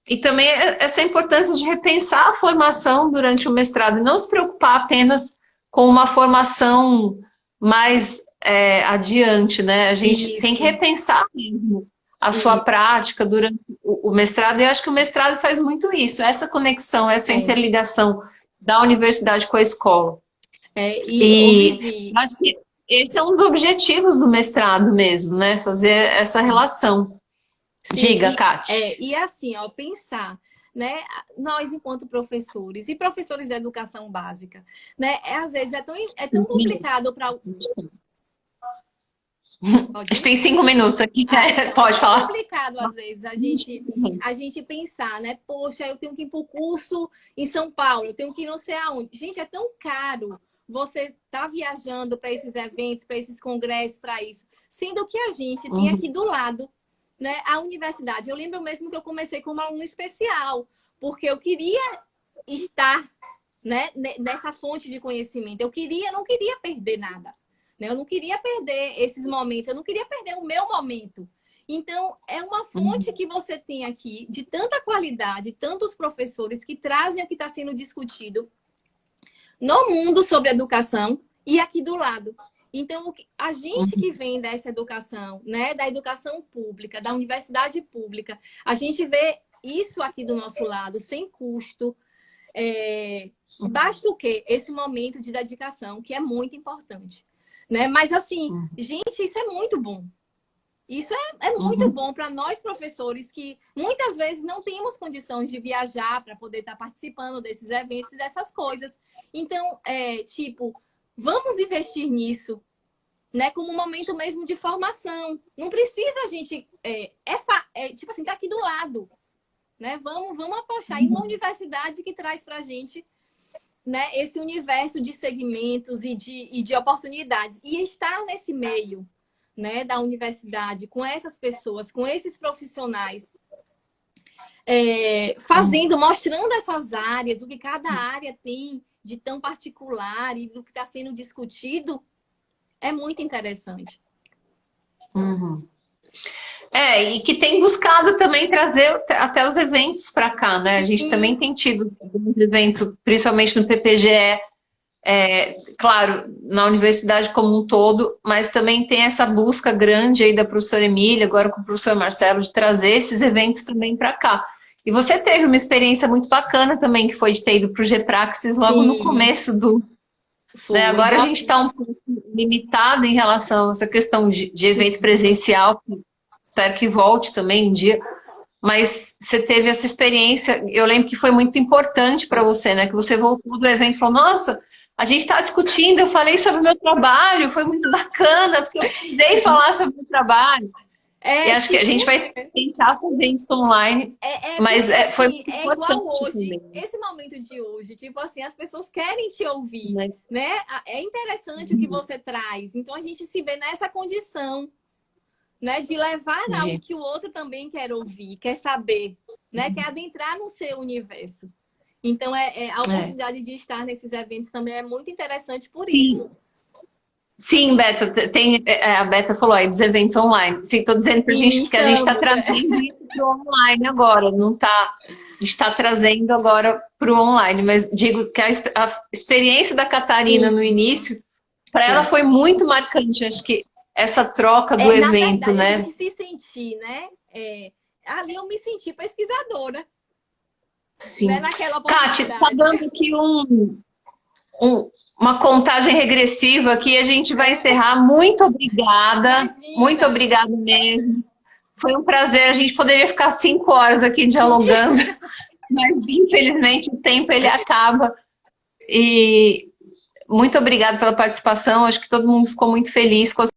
e também essa importância de repensar a formação durante o mestrado e não se preocupar apenas com uma formação mais adiante, né? A gente tem que repensar mesmo a sua prática durante o mestrado, e eu acho que o mestrado faz muito isso, essa conexão, essa interligação da universidade com a escola. E acho que esse é um dos objetivos do mestrado mesmo, né? Fazer essa relação. Sim, diga, Kati. E assim, ó, pensar, né? Nós, enquanto professores e professores da educação básica, né? Às vezes é tão complicado para... A gente tem 5 minutos aqui, pode falar. É complicado, às vezes, a gente pensar, né? Poxa, eu tenho que ir para o curso em São Paulo, eu tenho que ir não sei aonde. Gente, é tão caro você tá viajando para esses eventos, para esses congressos, para isso. Sendo que a gente tem aqui do lado, né, a universidade. Eu lembro mesmo que eu comecei como aluna especial, porque eu queria estar, né, nessa fonte de conhecimento. Eu não queria perder nada. Eu não queria perder esses momentos, eu não queria perder o meu momento. Então, é uma fonte que você tem aqui de tanta qualidade, tantos professores que trazem o que está sendo discutido no mundo sobre educação e aqui do lado. Então, a gente que vem dessa educação, né, da educação pública, da universidade pública, a gente vê isso aqui do nosso lado, sem custo. Basta o quê? Esse momento de dedicação, que é muito importante. Né? Mas assim, gente, isso é muito bom. Isso é muito bom para nós professores que muitas vezes não temos condições de viajar para poder estar participando desses eventos e dessas coisas. Então, vamos investir nisso, né? Como um momento mesmo de formação. Não precisa a gente tipo assim, tá aqui do lado, né? Vamos apostar em uma universidade que traz para a gente, né, esse universo de segmentos e de oportunidades. E estar nesse meio, né, da universidade, com essas pessoas, com esses profissionais, mostrando essas áreas, o que cada área tem de tão particular e do que está sendo discutido, é muito interessante. E que tem buscado também trazer até os eventos para cá, né? A gente também tem tido eventos, principalmente no PPGE, claro, na universidade como um todo, mas também tem essa busca grande aí da professora Emília, agora com o professor Marcelo, de trazer esses eventos também para cá. E você teve uma experiência muito bacana também, que foi de ter ido para o G-Praxis logo no começo do... Né? Agora a gente está um pouco limitado em relação a essa questão de evento presencial, espero que volte também um dia, mas você teve essa experiência, eu lembro que foi muito importante para você, né? Que você voltou do evento e falou, nossa, a gente está discutindo, eu falei sobre o meu trabalho, foi muito bacana, porque eu precisei falar sobre o meu trabalho. E acho que a gente vai tentar fazer isso online, mas foi muito importante igual hoje, também. esse momento de hoje, tipo assim, as pessoas querem te ouvir, né? É interessante o que você traz, então a gente se vê nessa condição, né, de levar algo que o outro também quer ouvir, quer saber, né, quer adentrar no seu universo. Então, a oportunidade de estar nesses eventos também é muito interessante por isso. Sim, Beta, a Beta falou aí dos eventos online. Sim, estou dizendo para a gente que a gente está trazendo isso para o online agora, não está... A gente está trazendo agora para o online, mas digo que a experiência da Catarina no início, para ela foi muito marcante, acho que essa troca do evento, na verdade, né? A gente se sentir, né? Ali eu me senti pesquisadora. Sim. Né? Naquela oportunidade. Kati, tá dando aqui uma contagem regressiva aqui, a gente vai encerrar. Muito obrigada. Imagina. Muito obrigada mesmo. Foi um prazer, a gente poderia ficar 5 horas aqui dialogando, mas infelizmente o tempo ele acaba. E muito obrigada pela participação. Acho que todo mundo ficou muito feliz com as